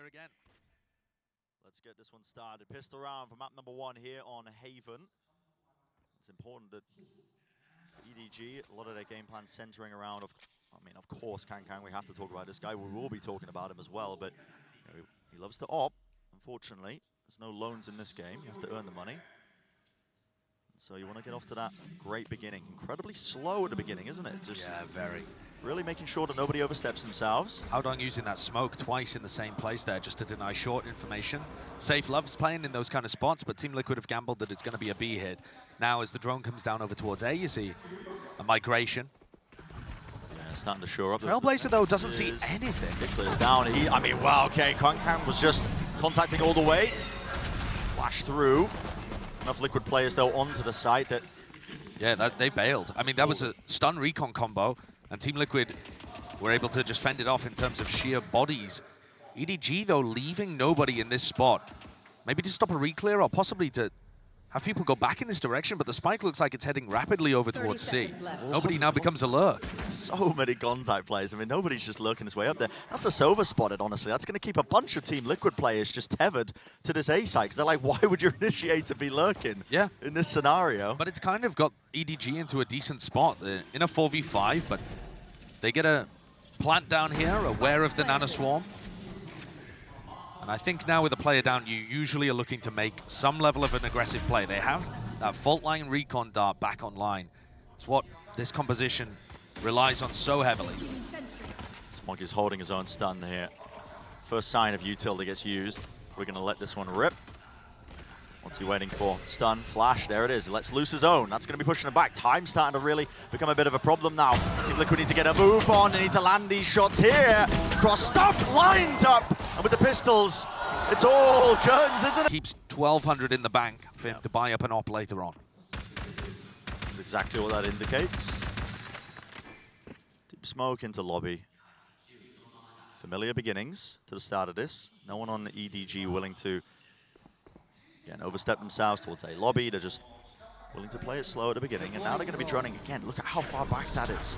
again. Let's get this one started. Pistol round for map number 1 here on Haven. It's important that EDG, a lot of their game plan centering around, of course, KRÜ. We have to talk about this guy. We will be talking about him as well, but you know, he loves to op. Unfortunately, there's no loans in this game. You have to earn the money. So you want to get off to that great beginning. Incredibly slow at the beginning, isn't it? Just yeah, very. Really making sure that nobody oversteps themselves. Haodong using that smoke twice in the same place there just to deny short information. Sayf loves playing in those kind of spots, but Team Liquid have gambled that it's going to be a B hit. Now as the drone comes down over towards A, you see a migration. Yeah, starting to shore up. Trailblazer though doesn't see anything. It clears down. Wow, okay, KRÜ was just contacting all the way. Flash through. Enough Liquid players though onto the site that... Yeah, they bailed. I mean, that was a stun recon combo, and Team Liquid were able to just fend it off in terms of sheer bodies. EDG, though, leaving nobody in this spot. Maybe to stop a reclear or possibly to have people go back in this direction, but the spike looks like it's heading rapidly over towards C. Nobody now becomes alert. So many contact players. I mean, nobody's just lurking his way up there. That's the Sova spotted, honestly. That's going to keep a bunch of Team Liquid players just tethered to this A site, because they're like, why would your initiator be lurking in this scenario? But it's kind of got EDG into a decent spot. They're in a 4v5, but they get a plant down here, aware of the nanoswarm. And I think now with a player down, you usually are looking to make some level of an aggressive play. They have that fault line recon dart back online. It's what this composition relies on so heavily. Smoggy's holding his own stun here. First sign of utility gets used. We're going to let this one rip. What's he waiting for? Stun, flash, there it is. Lets loose his own. That's going to be pushing him back. Time's starting to really become a bit of a problem now. Team Liquid need to get a move on. They need to land these shots here. Cross stuff, lined up. And with the pistols, it's all guns, isn't it? Keeps 1,200 in the bank for him to buy up an op later on. That's exactly what that indicates. Deep smoke into lobby. Familiar beginnings to the start of this. No one on the EDG willing to again overstep themselves towards a lobby. They're just willing to play it slow at the beginning. And now they're going to be droning again. Look at how far back that is.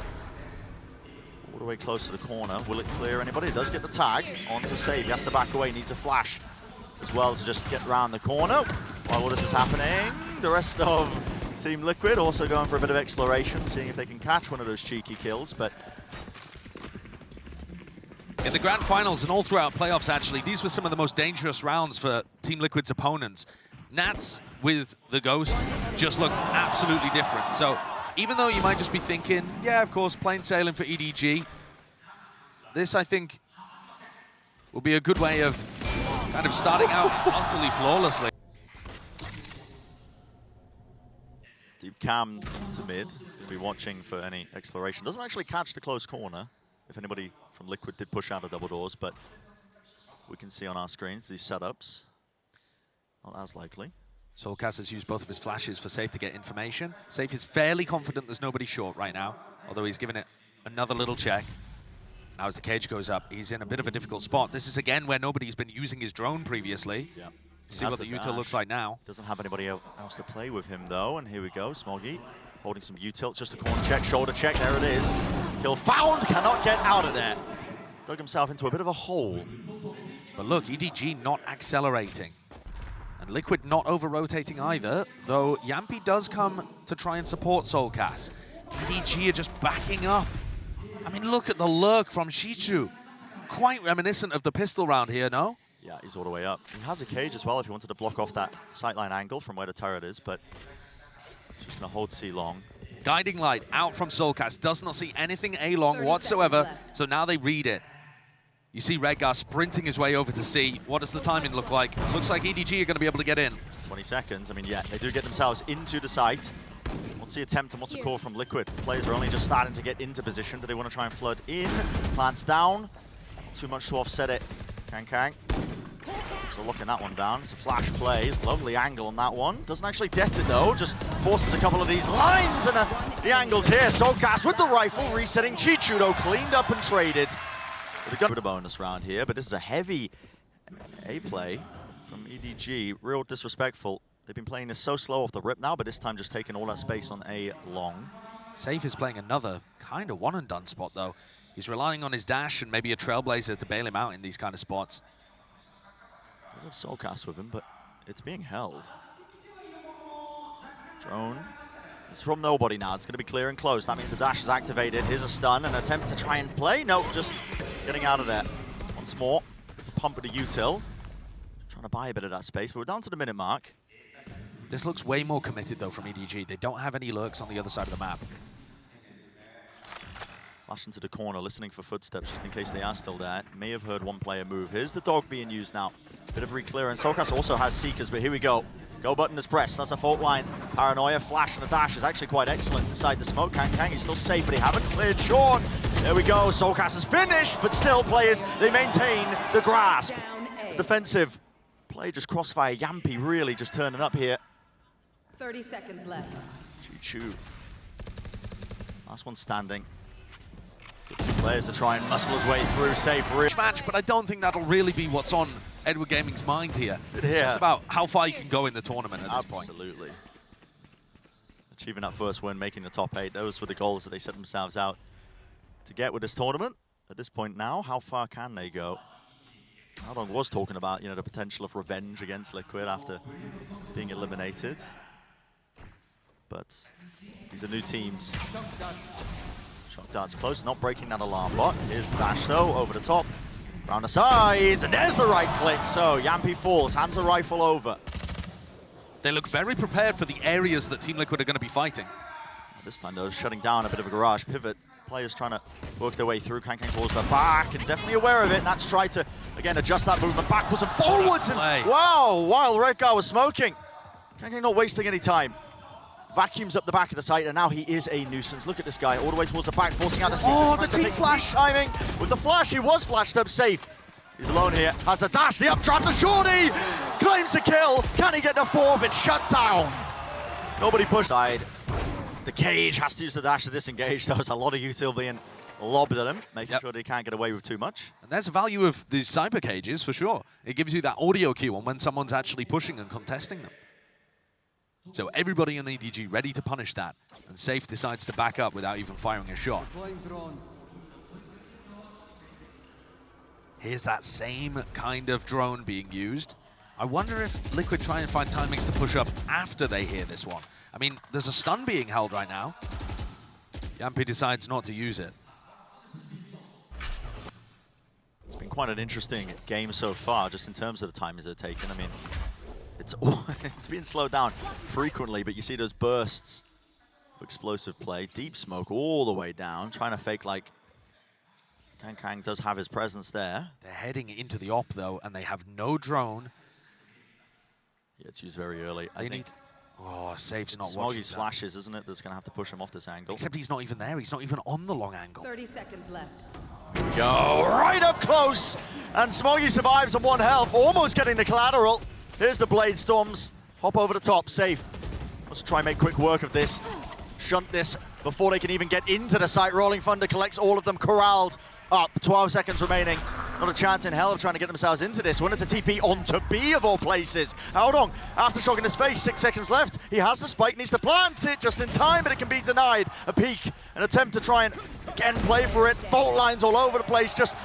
All the way close to the corner. Will it clear anybody? It does get the tag onto Sayf. He has to back away. Needs a flash as well to just get around the corner. While all this is happening, the rest of Team Liquid also going for a bit of exploration, seeing if they can catch one of those cheeky kills. But in the grand finals and all throughout playoffs, actually, these were some of the most dangerous rounds for Team Liquid's opponents. NagZ with the Ghost just looked absolutely different. So even though you might just be thinking, yeah, of course, plain sailing for EDG, this, I think, will be a good way of kind of starting out utterly flawlessly. Deep cam to mid. He's going to be watching for any exploration. Doesn't actually catch the close corner. If anybody from Liquid did push out of double doors, but we can see on our screens these setups. Not as likely. soulcas has used both of his flashes for Sayf to get information. Sayf is fairly confident there's nobody short right now, although he's given it another little check. Now as the cage goes up, he's in a bit of a difficult spot. This is again where nobody's been using his drone previously. Yeah. See what the util looks like now. Doesn't have anybody else to play with him though, and here we go, Smoggy holding some util, just a corner check, shoulder check, there it is. Kill found, cannot get out of there. Dug himself into a bit of a hole. But look, EDG not accelerating. And Liquid not over-rotating either, though Jamppi does come to try and support soulcas. EDG are just backing up. I mean, look at the lurk from CHICHOO. Quite reminiscent of the pistol round here, no? Yeah, he's all the way up. He has a cage as well if he wanted to block off that sightline angle from where the turret is, but he's just going to hold C long. Guiding light out from soulcas. Does not see anything A long whatsoever, so now they read it. You see Redgar sprinting his way over to C. What does the timing look like? Looks like EDG are going to be able to get in. 20 seconds. I mean, yeah, they do get themselves into the site. What's the attempt and what's the call from Liquid? Players are only just starting to get into position. Do they want to try and flood in? Plants down. Not too much to offset it. KRÜ. So locking that one down. It's a flash play. Lovely angle on that one. Doesn't actually det it though. Just forces a couple of these lines and the angles here. soulcas with the rifle resetting. CHICHOO though cleaned up and traded. With a bonus round here, but this is a heavy A play from EDG. Real disrespectful. They've been playing this so slow off the rip now, but this time just taking all that space on A long. Sayf is playing another kind of one-and-done spot though. He's relying on his dash and maybe a trailblazer to bail him out in these kind of spots. Does have soulcas with him, but it's being held. Drone. It's from nobody now. It's going to be clear and close. That means the dash is activated. Here's a stun, an attempt to try and play. Nope, just getting out of there. Once more, pump with a util. Trying to buy a bit of that space, but we're down to the minute mark. This looks way more committed, though, from EDG. They don't have any lurks on the other side of the map. Flash into the corner, listening for footsteps, just in case they are still there. May have heard one player move. Here's the dog being used now. Bit of re-clearance. soulcas also has seekers, but here we go. Go button is pressed. That's a fault line. Paranoia, flash, and the dash is actually quite excellent inside the smoke. KRÜ is still safe, but he haven't cleared Sean. There we go. soulcas is finished, but still players, they maintain the grasp. Defensive play, just crossfire. Jamppi really just turning up here. 30 seconds left. CHICHOO. Last one standing. Players to try and muscle his way through. Sayf match, but I don't think that'll really be what's on Edward Gaming's mind here. It's just about how far you can go in the tournament at this point. Absolutely. Achieving that first win, making the top 8. Those were the goals that they set themselves out to get with this tournament. At this point now, how far can they go? Haodong was talking about, the potential of revenge against Liquid after being eliminated. But these are new teams. Shock darts close, not breaking that alarm bot. Here's the dash though, over the top. Round the sides, and there's the right click. So Jamppi falls, hands a rifle over. They look very prepared for the areas that Team Liquid are going to be fighting. This time though, shutting down a bit of a garage pivot. Players trying to work their way through. KRÜ falls their back, and definitely aware of it. And that's tried to, again, adjust that movement backwards and forwards. And wow, while Redgar was smoking. KRÜ not wasting any time. Vacuums up the back of the site, and now he is a nuisance. Look at this guy, all the way towards the back, forcing out the seat. Oh, the team flash timing. With the flash, he was flashed up. Sayf. He's alone here. Has the dash, the updraft, the shorty. Claims the kill. Can he get the 4? It's shut down. Nobody pushed side. The cage has to use the dash to disengage. There was a lot of util being lobbed at him, making sure they can't get away with too much. And there's the value of the cyber cages, for sure. It gives you that audio cue on when someone's actually pushing and contesting them. So everybody on EDG ready to punish that, and Sayf decides to back up without even firing a shot. Here's that same kind of drone being used. I wonder if Liquid try and find timings to push up after they hear this one. I mean, there's a stun being held right now. Jamppi decides not to use it. It's been quite an interesting game so far, just in terms of the timings they're taken. I mean, it's being slowed down frequently, but you see those bursts of explosive play. Deep smoke all the way down, trying to fake like KRÜ does have his presence there. They're heading into the op though, and they have no drone. Yeah, it's used very early. They need. Oh, Sayf's not watching. Smoggy's flashes, isn't it? That's going to have to push him off this angle. Except he's not even there. He's not even on the long angle. 30 seconds left. Go right up close, and Smoggy survives on 1 health, almost getting the collateral. Here's the Blade Storms. Hop over the top, Sayf. Let's try and make quick work of this. Shunt this before they can even get into the site. Rolling Thunder collects all of them, corralled up. 12 seconds remaining. Not a chance in hell of trying to get themselves into this one. It's a TP onto B of all places. Haodong, aftershock in his face, 6 seconds left. He has the spike, needs to plant it just in time, but it can be denied. A peek, an attempt to try and again play for it. Fault lines all over the place, just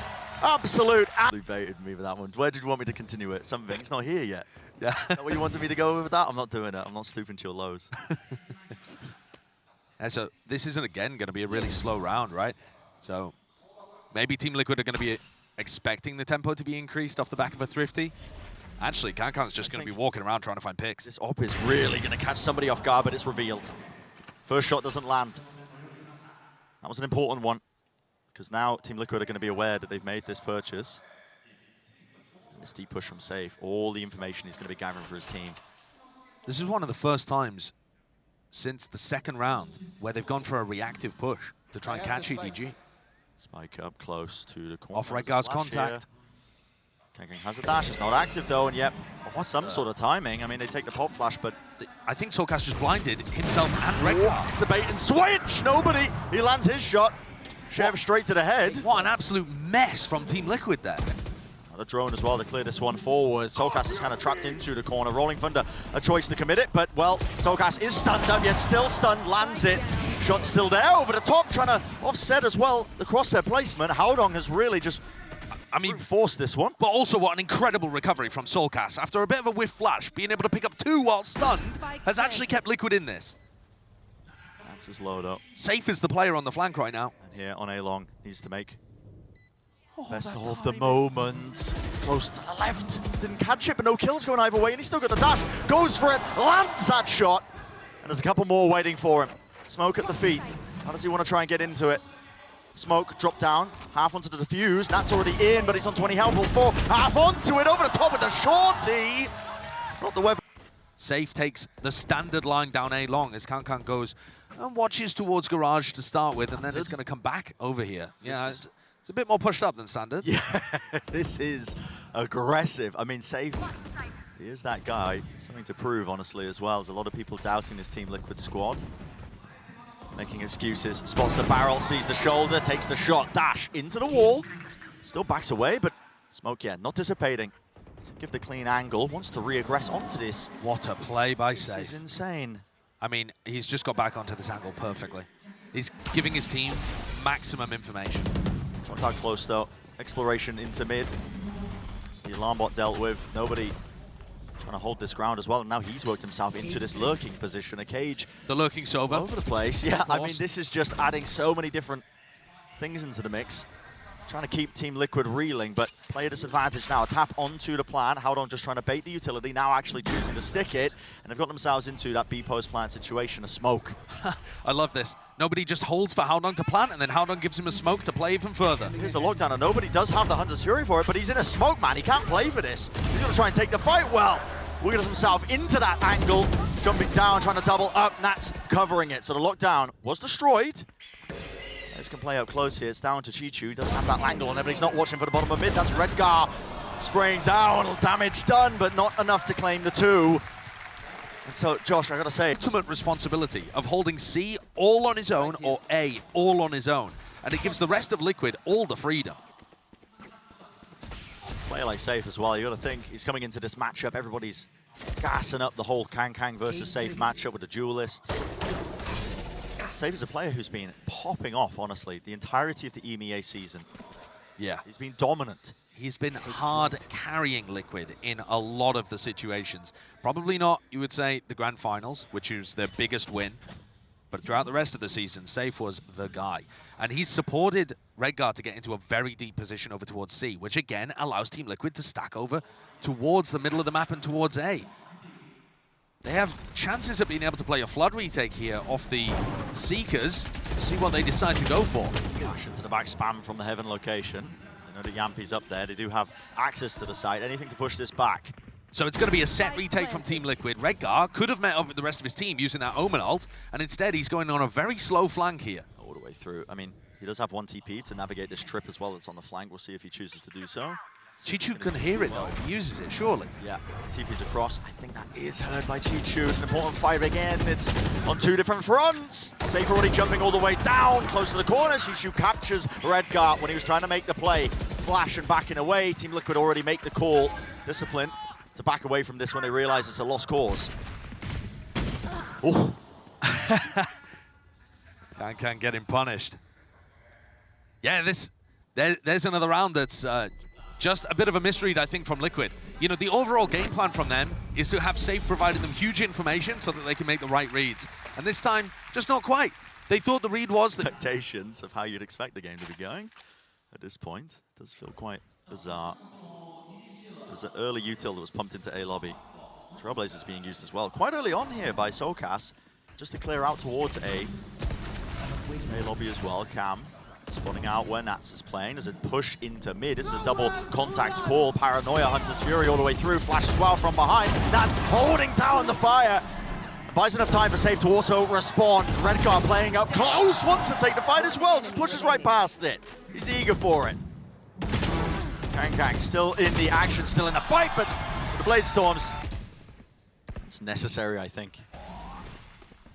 absolute. You baited me with that one. Where did you want me to continue it? Something, it's not here yet. Yeah. Is that what you wanted me to go with that? I'm not doing it. I'm not stooping to your lows. And so this isn't, again, going to be a really slow round, right? So maybe Team Liquid are going to be expecting the tempo to be increased off the back of a Thrifty. Actually, KRÜ's just going to be walking around trying to find picks. This op is really going to catch somebody off guard, but it's revealed. First shot doesn't land. That was an important one, because now Team Liquid are going to be aware that they've made this purchase. This deep push from Sayf, all the information he's going to be gathering for his team. This is one of the first times since the second round where they've gone for a reactive push to try and catch EDG. Spike up close to the corner. Off Redgar's contact. KRÜ has a dash, it's not active though, and yep, some sort of timing. I mean, they take the pop flash, but I think soulcas just blinded himself and Redgar. It's a bait and switch, nobody. He lands his shot. Chev straight to the head. What an absolute mess from Team Liquid there. The drone as well to clear this one forward. soulcas is kind of trapped into the corner. Rolling Thunder, a choice to commit it, but well, soulcas is stunned up, yet still stunned, lands it. Shot still there, over the top, trying to offset as well the crosshair placement. Haodong has really just I mean, force this one. But also what an incredible recovery from soulcas. After a bit of a whiff flash, being able to pick up 2 while stunned has actually kept Liquid in this. That's his load up. Sayf is the player on the flank right now. And here on A-Long needs to make best of the moment. Close to the left. Didn't catch it, but no kills going either way, and he's still got the dash. Goes for it, lands that shot. And there's a couple more waiting for him. Smoke at the feet. How does he want to try and get into it? Smoke, drop down, half onto the defuse. That's already in, but he's on 20 health. Will fall half onto it, over the top with the shorty. Not the weapon. Sayf takes the standard line down A-Long as KRÜ goes and watches towards Garage to start with, and then it's going to come back over here. Yeah, it's a bit more pushed up than standard. Yeah, this is aggressive. I mean, Sayf, he is that guy. Something to prove, honestly, as well. There's a lot of people doubting his Team Liquid squad. Making excuses, spots the barrel, sees the shoulder, takes the shot, dash into the wall. Still backs away, but Smoke, yeah, not dissipating. Give the clean angle, wants to re-aggress onto this. What a play by Sayf. This is insane. I mean, he's just got back onto this angle perfectly. He's giving his team maximum information. Not that close though. Exploration into mid. The alarm bot dealt with. Nobody trying to hold this ground as well. And now he's worked himself into this lurking position. A cage. The lurking Sova. All over the place. Yeah, I mean, this is just adding so many different things into the mix. Trying to keep Team Liquid reeling, but player disadvantage now. A tap onto the plant. Haodong just trying to bait the utility, now actually choosing to stick it. And they've got themselves into that B-post plant situation, a smoke. I love this. Nobody just holds for Haodong to plant, and then Haodong gives him a smoke to play even further. Here's a lockdown, and nobody does have the Hunter's Fury for it, but he's in a smoke, man. He can't play for this. He's going to try and take the fight well. Wiggles himself into that angle, jumping down, trying to double up. NagZ covering it. So the lockdown was destroyed. This can play up close here. It's down to CHICHOO. He doesn't have that angle on him, but he's not watching for the bottom of mid. That's Redgar spraying down. Damage done, but not enough to claim the 2. And so, Josh, I gotta say, ultimate responsibility of holding C all on his own or A all on his own. And it gives the rest of Liquid all the freedom. Player like Sayf as well. You gotta think he's coming into this matchup. Everybody's gassing up the whole KRÜ versus Sayf matchup with the duelists. Sayf is a player who's been popping off, honestly, the entirety of the EMEA season. Yeah. He's been dominant. He's been hard carrying Liquid in a lot of the situations. Probably not, you would say, the Grand Finals, which is their biggest win. But throughout the rest of the season, Sayf was the guy. And he's supported Redgar to get into a very deep position over towards C, which again allows Team Liquid to stack over towards the middle of the map and towards A. They have chances of being able to play a flood retake here off the Seekers. See what they decide to go for. Gosh, into the back spam from the Heaven location. I know that Jamppi's up there. They do have access to the site. Anything to push this back. So it's going to be a set retake from Team Liquid. Redgar could have met up with the rest of his team using that Omen ult, and instead he's going on a very slow flank here. All the way through. I mean, he does have 1 TP to navigate this trip as well that's on the flank. We'll see if he chooses to do so. CHICHOO can hear it though if he uses it, surely. Yeah, TP's across. I think that is heard by CHICHOO. It's an important fight again. It's on 2 different fronts. Sayf already jumping all the way down, close to the corner. CHICHOO captures Redgar when he was trying to make the play. Flash and backing away. Team Liquid already make the call. Discipline to back away from this when they realize it's a lost cause. Oh. Can get him punished. Yeah, there's another round that's just a bit of a misread, I think, from Liquid. You know, the overall game plan from them is to have Sayf providing them huge information so that they can make the right reads. And this time, just not quite. They thought the read was the expectations of how you'd expect the game to be going at this point. It does feel quite bizarre. There's an early util that was pumped into A lobby. Trailblazers being used as well. Quite early on here by soulcas, just to clear out towards A. A lobby as well, Cam. Spotting out where NagZ is playing. There's a push into mid. This is a double contact call. Paranoia, Hunter's Fury all the way through. Flash as well from behind. NagZ holding down the fire. Buys enough time for Sayf to also respond. Redgar playing up close. Wants to take the fight as well. Just pushes right past it. He's eager for it. KRÜ still in the action, still in the fight, but the Blade Storms, it's necessary, I think.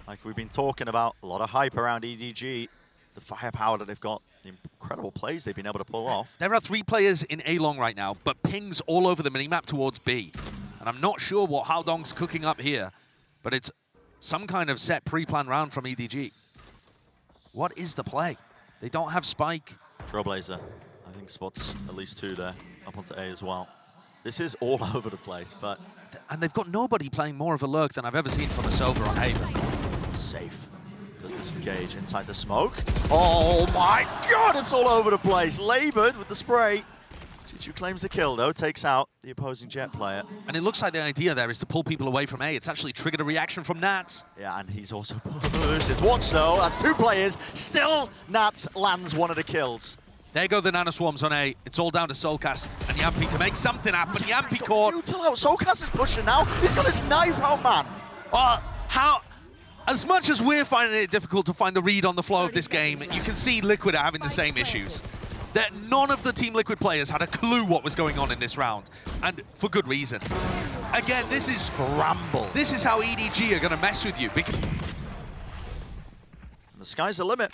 Like we've been talking about, a lot of hype around EDG. The firepower that they've got, the incredible plays they've been able to pull off. There are 3 players in A-Long right now, but pings all over the minimap towards B. And I'm not sure what Haodong's cooking up here, but it's some kind of set pre-planned round from EDG. What is the play? They don't have Spike. Trailblazer. I think spots at least 2 there, up onto A as well. This is all over the place, but... And they've got nobody playing more of a lurk than I've ever seen from a Silver on Haven. Sayf does disengage inside the smoke. Oh my god, it's all over the place. Labored with the spray. CHICHOO claims the kill though, takes out the opposing Jet player. And it looks like the idea there is to pull people away from A. It's actually triggered a reaction from NagZ. Yeah, and he's also pushed. It's watch though, that's 2 players. Still, NagZ lands one of the kills. There go the nanoswarms on A. It's all down to soulcas and Jamppi to make something happen. Jamppi caught. Util out. soulcas is pushing now. He's got his knife out, man. How? As much as we're finding it difficult to find the read on the flow of this game, you can see Liquid are having the same issues. That none of the Team Liquid players had a clue what was going on in this round, and for good reason. Again, this is scramble. This is how EDG are going to mess with you. Because the sky's the limit.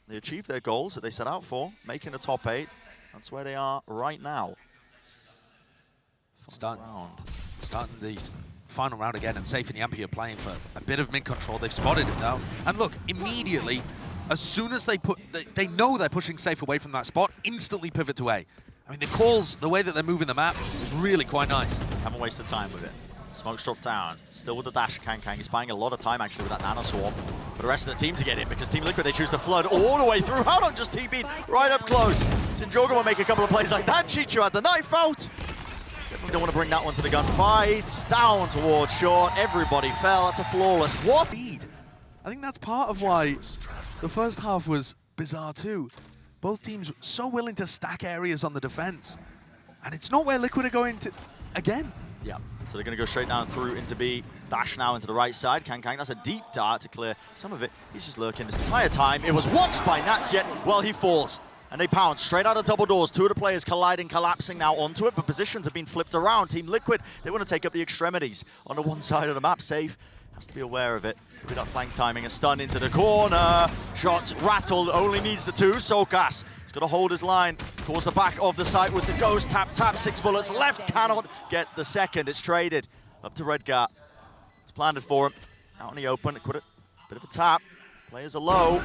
They achieved their goals that they set out for, making the top 8. That's where they are right now. Starting the final round again, and Sayf and Jamppi are playing for a bit of mid control. They've spotted him now, and look, immediately, as soon as they know they're pushing Sayf away from that spot, instantly pivot to A. I mean, the calls, the way that they're moving the map is really quite nice. Haven't wasted time with it. Smoke's dropped down. Still with the dash, KRÜ. He's buying a lot of time actually with that nano swarm for the rest of the team to get in, because Team Liquid, they choose to flood all the way through. Haodong just TP'd right up close. ZmjjKK will make a couple of plays like that. CHICHOO had the knife out. Definitely don't want to bring that one to the gunfight. Down towards short. Everybody fell. That's a flawless. What? I think that's part of why the first half was bizarre too. Both teams so willing to stack areas on the defense. And it's not where Liquid are going to, again. Yeah, so they're going to go straight down through into B. Dash now into the right side. KRÜ, that's a deep dart to clear some of it. He's just lurking this entire time. It was watched by NagZ yet while he falls. And they pounce straight out of double doors. 2 of the players colliding, collapsing now onto it, but positions have been flipped around. Team Liquid, they want to take up the extremities on the one side of the map. Sayf has to be aware of it. With that flank timing, a stun into the corner. Shots rattled, only needs the 2. soulcas, he's got to hold his line. Towards the back of the site with the ghost. Tap, 6 bullets left. Cannot get the second. It's traded up to Redgar. It's planted for him. Out in the open, quite a bit of a tap. Players are low.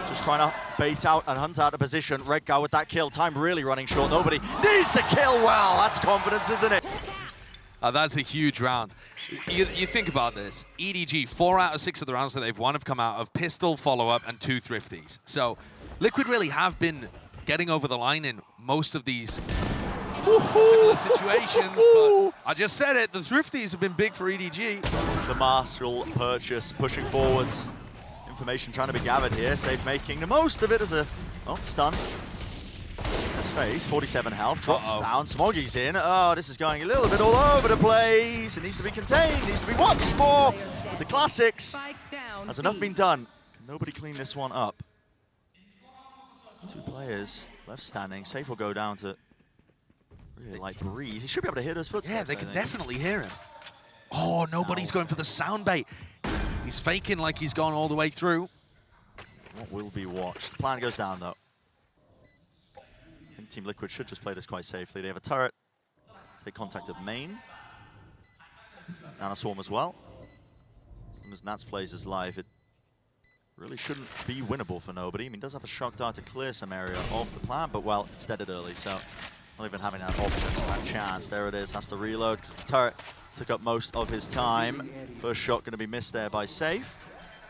Just trying to bait out and hunt out a position. Redgar with that kill. Time really running short. Nobody needs to kill well. That's confidence, isn't it? That's a huge round. You think about this. EDG, 4 out of 6 of the rounds that they've won have come out of pistol, follow-up, and 2 thrifties. So Liquid really have been getting over the line in most of these similar situations. But I just said it, the thrifties have been big for EDG. The martial purchase pushing forwards. Information trying to be gathered here. Sayf making the most of it as a stun. His face, 47 health, drops down. Smoggy's in. Oh, this is going a little bit all over the place. It needs to be contained, needs to be watched for. With the classics, has enough been done? Can nobody clean this one up? 2 players left standing. Sayf will go down to really light breeze. He should be able to hear those footsteps. Yeah, they can definitely hear him. Oh, nobody's going for the sound bait. He's faking like he's gone all the way through. What will be watched? The plan goes down, though. I think Team Liquid should just play this quite safely. They have a turret. Take contact of main. Nanoswarm as well. As long as NagZ plays his life, it really shouldn't be winnable for nobody. I mean, does have a shock dart to clear some area of the plan, but well, it's deaded early, so not even having that option, that chance. There it is, has to reload because the turret took up most of his time. First shot going to be missed there by Sayf.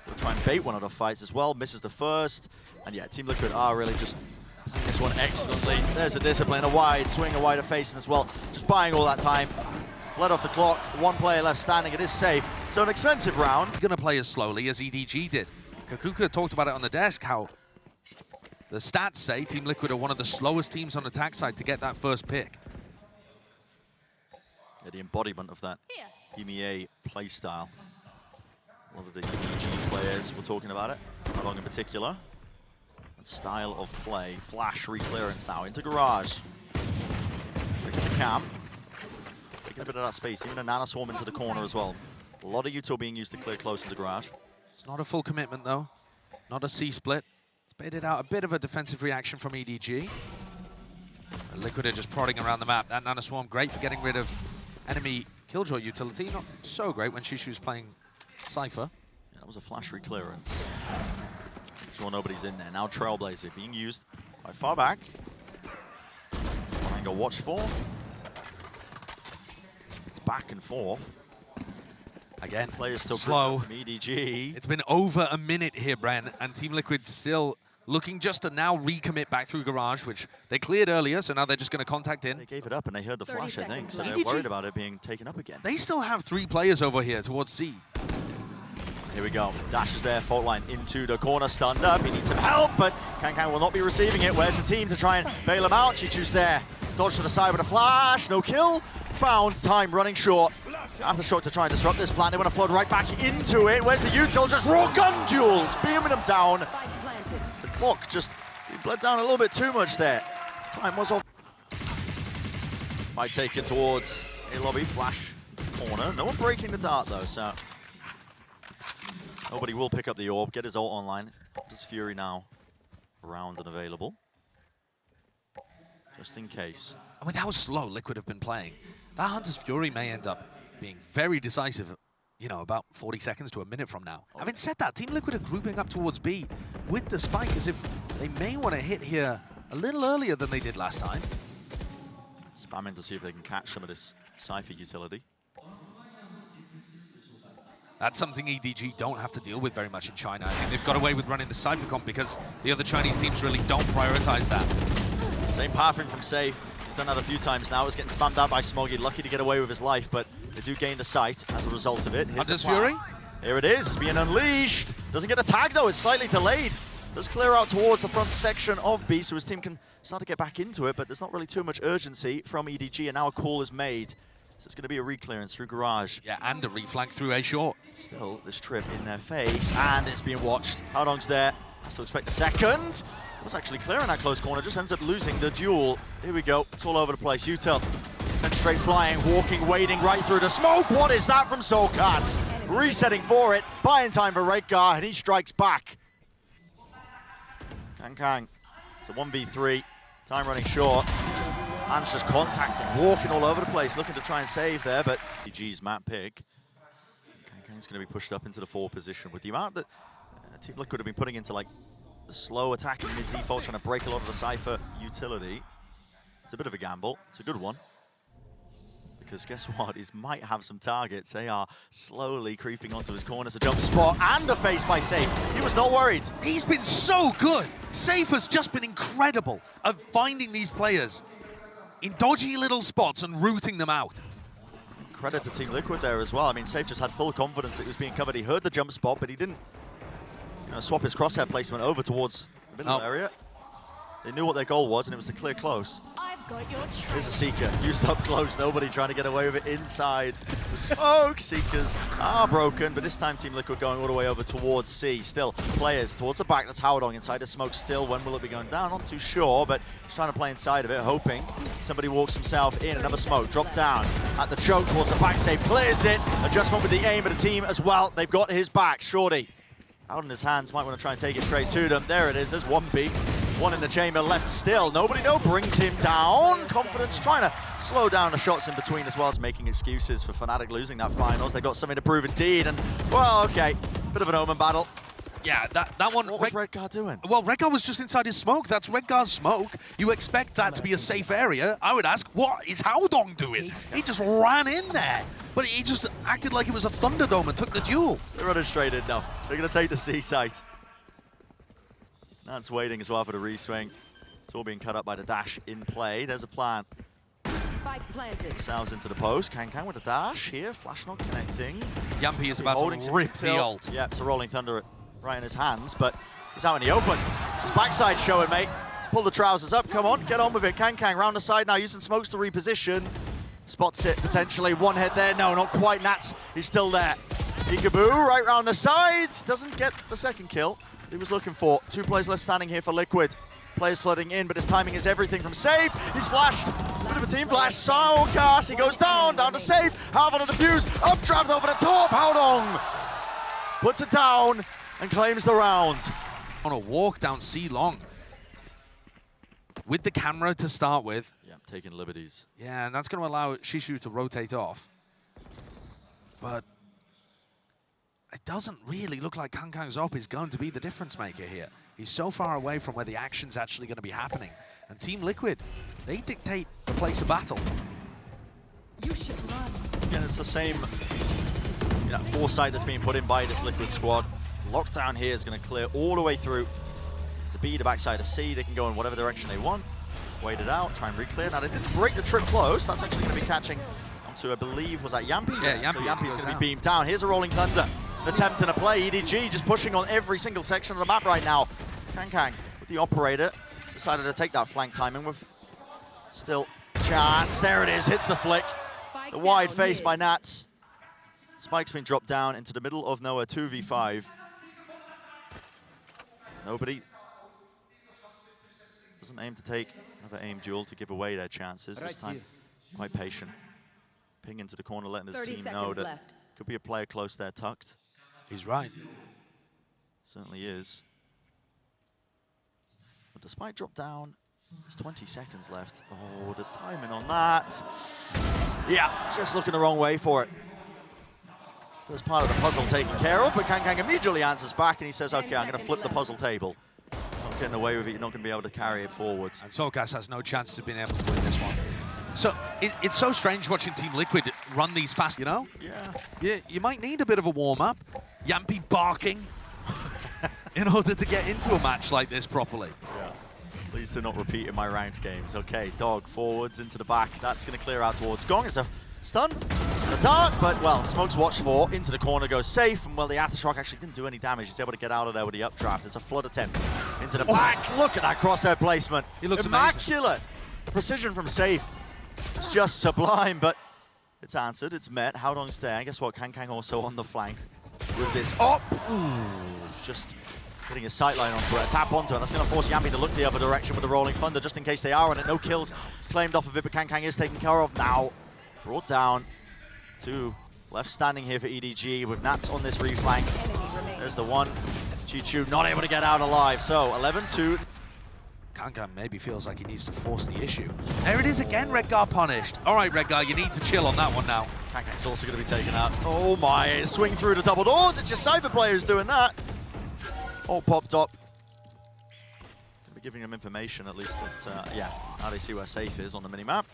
We'll try and bait one of the fights as well. Misses the first. And yeah, Team Liquid are really just playing this one excellently. There's a discipline, a wide swing, a wider facing as well. Just buying all that time. Let off the clock. 1 player left standing. It is Sayf. So an expensive round. He's going to play as slowly as EDG did. KRÜ talked about it on the desk, how the stats say Team Liquid are one of the slowest teams on the attack side to get that first pick. Yeah, the embodiment of that EMEA play style. A lot of the EDG players were talking about it, Haodong in particular. And style of play. Flash re-clearance now into garage. Breaking the cam. Taking a bit of that space, even a nanoswarm into the corner as well. A lot of util being used to clear close into garage. It's not a full commitment though. Not a C-split. It's baited out a bit of a defensive reaction from EDG. And Liquid are just prodding around the map. That nanoswarm, great for getting rid of enemy killjoy utility. Not so great when CHICHOO's playing Cypher. Yeah, that was a flash re-clearance. Sure nobody's in there. Now Trailblazer being used quite far back. go watch for. It's back and forth. Again, Players still slow. From EDG. It's been over a minute here, Bren, and Team Liquid still looking just to now recommit back through Garage, which they cleared earlier, so now they're just going to contact in. They gave it up and they heard the flash, I think, so they're EDG, worried about it being taken up again. They still have 3 players over here towards C. Here we go. Dash is there, fault line into the corner, stunned up. He needs some help, but KRÜ will not be receiving it. Where's the team to try and bail him out? CHICHOO's there. Dodge to the side with a flash. No kill. Found. Time running short. Aftershock to try and disrupt this plan. They want to flood right back into it. Where's the util? Just raw gun duels. Beaming them down. The clock just bled down a little bit too much there. Time was off. Fight taken towards a lobby. Flash corner. No one breaking the dart though, so nobody will pick up the orb, get his ult online. Does Fury now around and available? Just in case. And with how slow Liquid have been playing, that Hunter's Fury may end up being very decisive, you know, about 40 seconds to a minute from now. Oh. Having said that, Team Liquid are grouping up towards B with the spike as if they may want to hit here a little earlier than they did last time. Spamming to see if they can catch some of this Sayf utility. That's something EDG don't have to deal with very much in China. I think they've got away with running the Cypher comp because the other Chinese teams really don't prioritize that. Same pathing from Sayf. He's done that a few times now. He's getting spammed out by Smoggy. Lucky to get away with his life, but they do gain the sight as a result of it. Hunter's Fury? Here it is. It's being unleashed. Doesn't get a tag, though. It's slightly delayed. Does clear out towards the front section of B, so his team can start to get back into it, but there's not really too much urgency from EDG, and now a call is made. So it's going to be a reclearance through Garage. Yeah, and a reflank through A short. Still, this trip in their face, and it's being watched. Haodong's there. Still expect a second. Was actually clearing that close corner, just ends up losing the duel. Here we go. It's all over the place. Util. 10 straight flying, walking, wading right through the smoke. What is that from soulcas? Resetting for it. Buying time for Redgar, and he strikes back. KRÜ. It's a 1v3. Time running short. Man's just contacting, walking all over the place, looking to try and save there, but EDG's map pick. KRÜ's going to be pushed up into the 4 position with the amount that Team Liquid have been putting into like the slow attacking mid-default, trying to break a lot of the Cypher utility. It's a bit of a gamble. It's a good one. Because guess what? He might have some targets. They are slowly creeping onto his corner. It's a jump spot and a face by Sayf. He was not worried. He's been so good. Sayf has just been incredible at finding these players in dodgy little spots and rooting them out. Credit to Team Liquid there as well. I mean, Sayf just had full confidence that he was being covered. He heard the jump spot, but he didn't swap his crosshair placement over towards the middle area. They knew what their goal was, and it was to clear close. I've got your Here's a Seeker, used up close, nobody trying to get away with it inside the smoke. Seekers are broken, but this time Team Liquid going all the way over towards C. Still, players towards the back, that's Haodong inside the smoke still. When will it be going down? Not too sure, but he's trying to play inside of it, hoping somebody walks himself in. Another smoke, drop down at the choke towards the back, Sayf clears it. Adjustment with the aim of the team as well. They've got his back, Shorty. Out in his hands, might want to try and take it straight to them. There it is, there's 1B. One in the chamber left still. Nobody brings him down. Confidence trying to slow down the shots in between as well as making excuses for Fnatic losing that finals. They've got something to prove indeed. And, well, okay, bit of an omen battle. Yeah, that one... What was Redgar doing? Well, Redgar was just inside his smoke. That's Redgar's smoke. You expect that to be a safe area. I would ask, what is Haodong doing? He just ran in there. But he just acted like it was a Thunderdome and took the duel. They're running straight in now. They're going to take the C site. That's waiting as well for the reswing. It's all being cut up by the dash in play. There's a plan. Spike planted. Salves into the post. KRÜ with the dash here. Flash not connecting. Jamppi is about to rip the ult. Yeah, it's a rolling thunder right in his hands, but he's out in the open. His backside showing, mate. Pull the trousers up. Come on, get on with it. KRÜ round the side now, using smokes to reposition. Spots it potentially. One hit there. No, not quite. NagZ, he's still there. Peekaboo right round the sides. Doesn't get the second kill he was looking for. 2 players left standing here for Liquid. Players flooding in, but his timing is everything from Sayf. He's flashed. It's a bit of a team flash. soulcas, he goes down to Sayf. Half on the defuse. Updraft over the top. Haodong puts it down and claims the round. On a walk down C long. With the camera to start with. Yeah, taking liberties. Yeah, and that's going to allow CHICHOO to rotate off. But it doesn't really look like KRÜ's op is going to be the difference maker here. He's so far away from where the action's actually going to be happening. And Team Liquid, they dictate the place of battle. You should run. Again, it's the same foresight that's being put in by this Liquid squad. Lockdown here is going to clear all the way through to B, the backside of C. They can go in whatever direction they want. Wait it out, try and re-clear. Now, they didn't break the trip close. That's actually going to be catching onto, I believe, was that Jamppi? Yeah, Jamppi. So Jamppi's going to be beamed down. Here's a Rolling Thunder. An attempt and a play. EDG just pushing on every single section of the map right now. KRÜ with the operator. Decided to take that flank timing with still chance. There it is, hits the flick. Spike The wide down face mid. by NagZ. Spike's been dropped down into the middle of nowhere, 2v5. Nobody doesn't aim to take another aim duel to give away their chances. This time, quite patient. Ping into the corner, letting his 30 team know seconds that left. could be a player close there tucked. He's right. Certainly is. But despite drop down, there's 20 seconds left. Oh, the timing on that. Yeah, just looking the wrong way for it. First part of the puzzle taken care of, but KRÜ immediately answers back and he says, okay, I'm going to flip the puzzle table. Not getting away with it, you're not going to be able to carry it forwards. And soulcas has no chance of being able to win this one. So it's so strange watching Team Liquid run these fast, you know? Yeah. You might need a bit of a warm-up. Jamppi barking in order to get into a match like this properly. Yeah. Please do not repeat in my ranked games. Okay, Dog forwards into the back. That's going to clear out towards Gong. It's a stun, a dart, but well, Smoke's watched for. Into the corner goes Sayf, and well, the aftershock actually didn't do any damage. He's able to get out of there with the updraft. It's a flood attempt into the back. Look at that crosshair placement. He looks immaculate. The precision from Sayf is just sublime, but it's answered, it's met. Haodong's there. And guess what? KRÜ also on the flank with this up. Just getting a sightline onto it, a tap onto it. That's going to force Jamppi to look the other direction with the Rolling Thunder, just in case they are on it. No kills claimed off of it, but KRÜ is taken care of now. Brought down. Two left standing here for EDG with NagZ on this reflank. There's the one. CHICHOO not able to get out alive. So 11-2. KRÜ maybe feels like he needs to force the issue. There it is again, Redgar punished. All right, Redgar, you need to chill on that one now. KRÜ's also going to be taken out. Oh my, swing through the double doors. It's your Cypher player who's doing that. All popped up. Gonna be giving them information at least that, yeah, now they see where Sayf is on the minimap.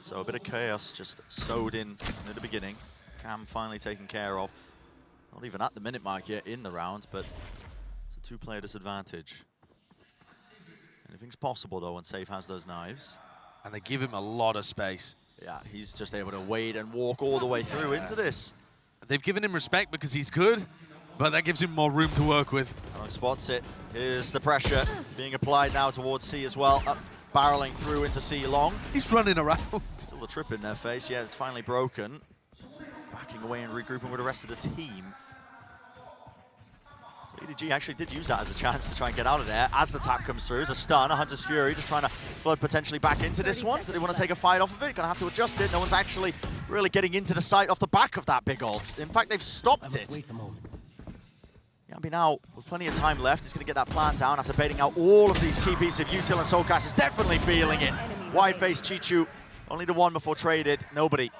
So a bit of chaos just sowed in at the beginning. KRÜ finally taken care of. Not even at the minute mark yet in the round, but it's a two-player disadvantage. Anything's possible though when Sayf has those knives. And they give him a lot of space. Yeah, he's just able to wade and walk all the way through into this. They've given him respect because he's good, but that gives him more room to work with. Haodong spots it. Here's the pressure being applied now towards C as well. Up, barreling through into C long. He's running around. Still a trip in their face. Yeah, it's finally broken. Backing away and regrouping with the rest of the team. So EDG actually did use that as a chance to try and get out of there. As the tap comes through, it's a stun. A Hunter's Fury just trying to flood potentially back into this one. Do they want to take a fight off of it? Gonna have to adjust it. No one's actually really getting into the site off the back of that big ult. In fact, they've stopped it. Wait a moment. Jamppi now, with plenty of time left, he's going to get that plant down after baiting out all of these key pieces of util, and soulcas is definitely feeling it. Wide face CHICHOO, only the one before traded, nobody.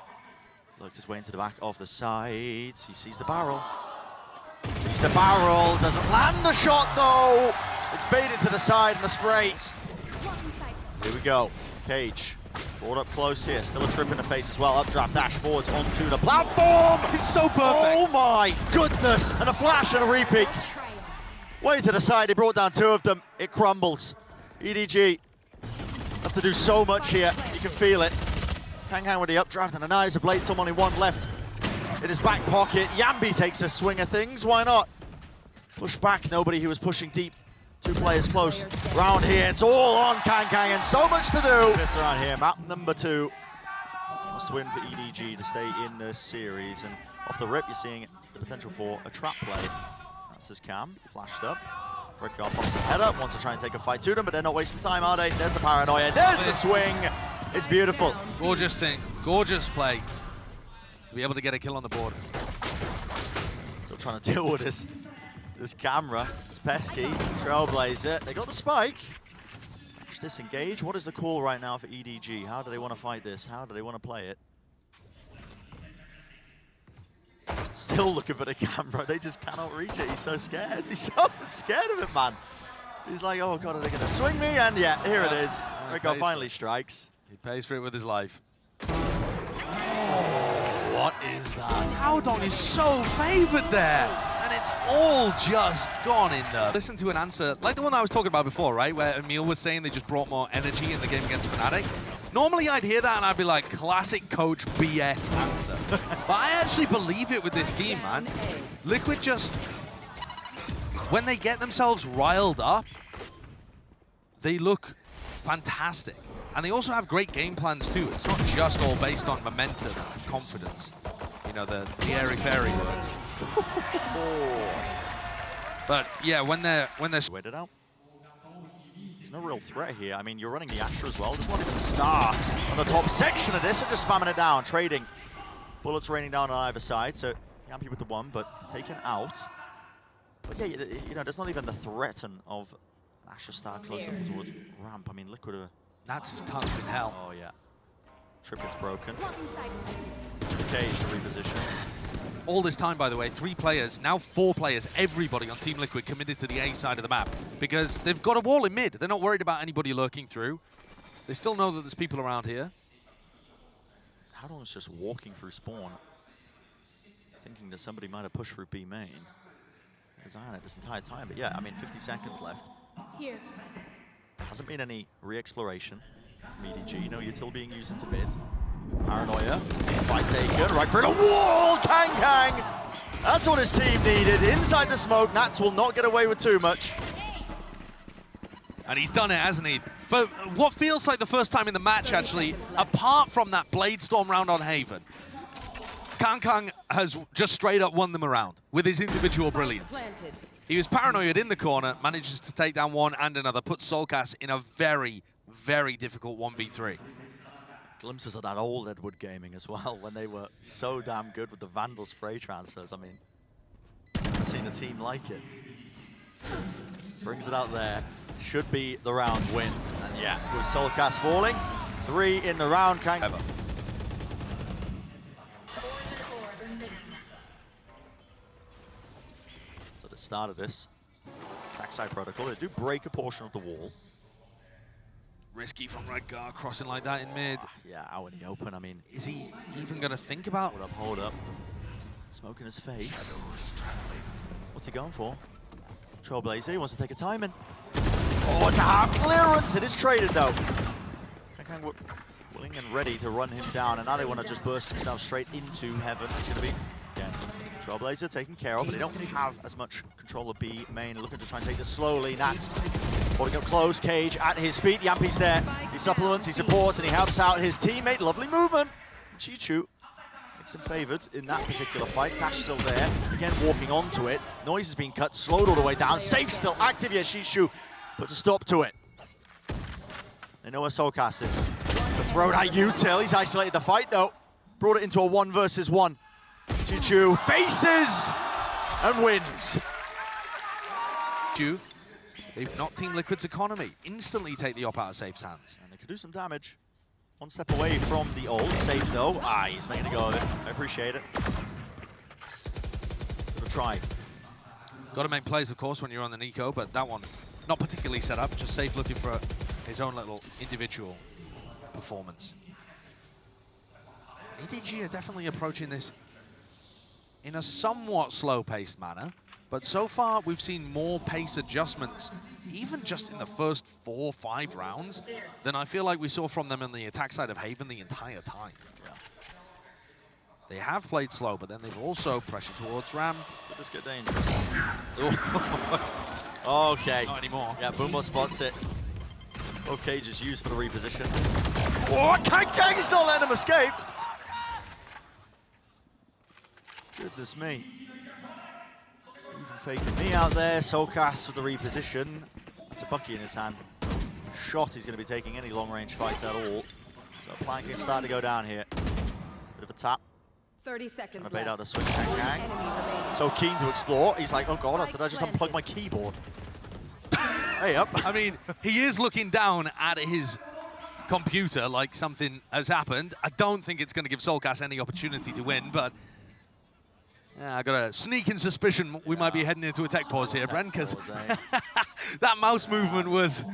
Looks his way into the back of the sides. He sees the barrel. Sees the barrel, doesn't land the shot though. It's baited to the side and the spray. Here we go, Cage. Brought up close here, still a trip in the face as well. Updraft, dash forwards onto the platform. It's so perfect. Oh my goodness, and a flash and a repeat. Way to the side, they brought down two of them. It crumbles. EDG have to do so much here, you can feel it. KRÜ with the updraft and a nice blade, someone in one left in his back pocket. Jamppi takes a swing of things, why not? Push back, nobody who was pushing deep. Two players close. Round here, it's all on KRÜ and so much to do. This around here, map number 2. Must win for EDG to stay in the series. And off the rip, you're seeing the potential for a trap play. That's his cam, flashed up. Redgar pops his head up, wants to try and take a fight to them, but they're not wasting time, are they? There's the paranoia, there's the swing. It's beautiful. Gorgeous thing, gorgeous play. To be able to get a kill on the board. Still trying to deal with this camera. It's pesky. Trailblazer. They got the spike. Just disengage. What is the call right now for EDG? How do they want to fight this? How do they want to play it? Still looking for the camera. They just cannot reach it. He's so scared. He's so scared of it, man. He's like, oh god, are they gonna swing me? And yeah, here it is. Redgar finally strikes. He pays for it with his life. What is that? Haodong is so favored there, and it's all just gone in there. Listen to an answer like the one I was talking about before, right? Where Emil was saying they just brought more energy in the game against Fnatic. Normally I'd hear that and I'd be like, classic coach BS answer. But I actually believe it with this team, man. Liquid just, when they get themselves riled up, they look fantastic. And they also have great game plans too. It's not just all based on momentum and confidence. You know, the airy-fairy words. But yeah, when they're Wait it out. There's no real threat here. I mean, you're running the Astra as well. There's not even a star on the top section of this. They're just spamming it down, trading. Bullets raining down on either side. So Jamppi with the one, but taken out. But yeah, you know, there's not even the threat of an Astra star close up towards ramp. I mean, Liquid are... NagZ's tongue's in hell. Oh yeah. Trip gets broken. Cage to reposition. All this time, by the way, 3 players, now 4 players, everybody on Team Liquid committed to the A side of the map because they've got a wall in mid. They're not worried about anybody lurking through. They still know that there's people around here. Haodong is just walking through spawn, thinking that somebody might have pushed through B main. There's on it this entire time, but yeah, I mean, 50 seconds left. Here. There hasn't been any re-exploration from EDG. No util being used into mid. Paranoia. Fight taken. Right through the wall. Kang. That's what his team needed. Inside the smoke. NagZ will not get away with too much. And he's done it, hasn't he? For what feels like the first time in the match, actually, apart from that Blade Storm round on Haven. Kang has just straight up won them around with his individual brilliance. He was paranoid in the corner, manages to take down one and another, puts soulcas in a very, very difficult 1v3. Glimpses of that old Edward gaming as well, when they were so damn good with the Vandal spray transfers. I mean, I've seen a team like it. Brings it out there. Should be the round win. And yeah, with soulcas falling, 3 in the round. Kang. So the start of this backside protocol, they do break a portion of the wall. Risky from Redgar, crossing like that in mid. Yeah, out in the open. I mean, Is he even going to think about? hold up. Smoke in his face. What's he going for? Trailblazer, he wants to take a timing. Oh, it's a half clearance. It is traded though. Kang willing and ready to run him down, and now they want to just burst themselves straight into heaven. It's going to be, yeah, Trailblazer taken care of, but they don't have as much control of B main. Looking to try and take this slowly. NagZ holding up close, Cage at his feet. Jamppi's there. He supplements, he supports, and he helps out his teammate. Lovely movement. CHICHOO makes him favored in that particular fight. Dash still there. Again, walking onto it. Noise has been cut, slowed all the way down. Sayf still active. Yeah, CHICHOO puts a stop to it. They know where soulcas is. The throw that util. He's isolated the fight though. Brought it into a 1 versus 1. CHICHOO faces and wins. They've knocked Team Liquid's economy. Instantly take the op out of Sayf's hands. And they could do some damage. 1 step away from the ult. Sayf though. He's making a go of it. I appreciate it. Good try. Got to make plays, of course, when you're on the Nico, but that one not particularly set up. Just Sayf looking for his own little individual performance. EDG are definitely approaching this in a somewhat slow-paced manner, but so far we've seen more pace adjustments, even just in the first 4 or 5 rounds, than I feel like we saw from them on the attack side of Haven the entire time. Yeah. They have played slow, but then they've also pressured towards ramp. Could this get dangerous? Okay. Not anymore. Yeah, Boomer spots it. Both cages used for the reposition. Oh, Kang is not letting him escape. Goodness me. Even faking me out there. soulcas with the reposition. That's a Bucky in his hand. Shot he's going to be taking any long-range fights at all. So plan can start to go down here. Bit of a tap. 30 seconds Gonna bait left. out a switch. Kang. So keen to explore. He's like, oh god, did I just unplug my keyboard? Hey up. I mean, he is looking down at his computer like something has happened. I don't think it's going to give soulcas any opportunity to win, but Yeah, I got a sneaking suspicion we might be heading into a tech pause here, Bren, because that mouse movement was...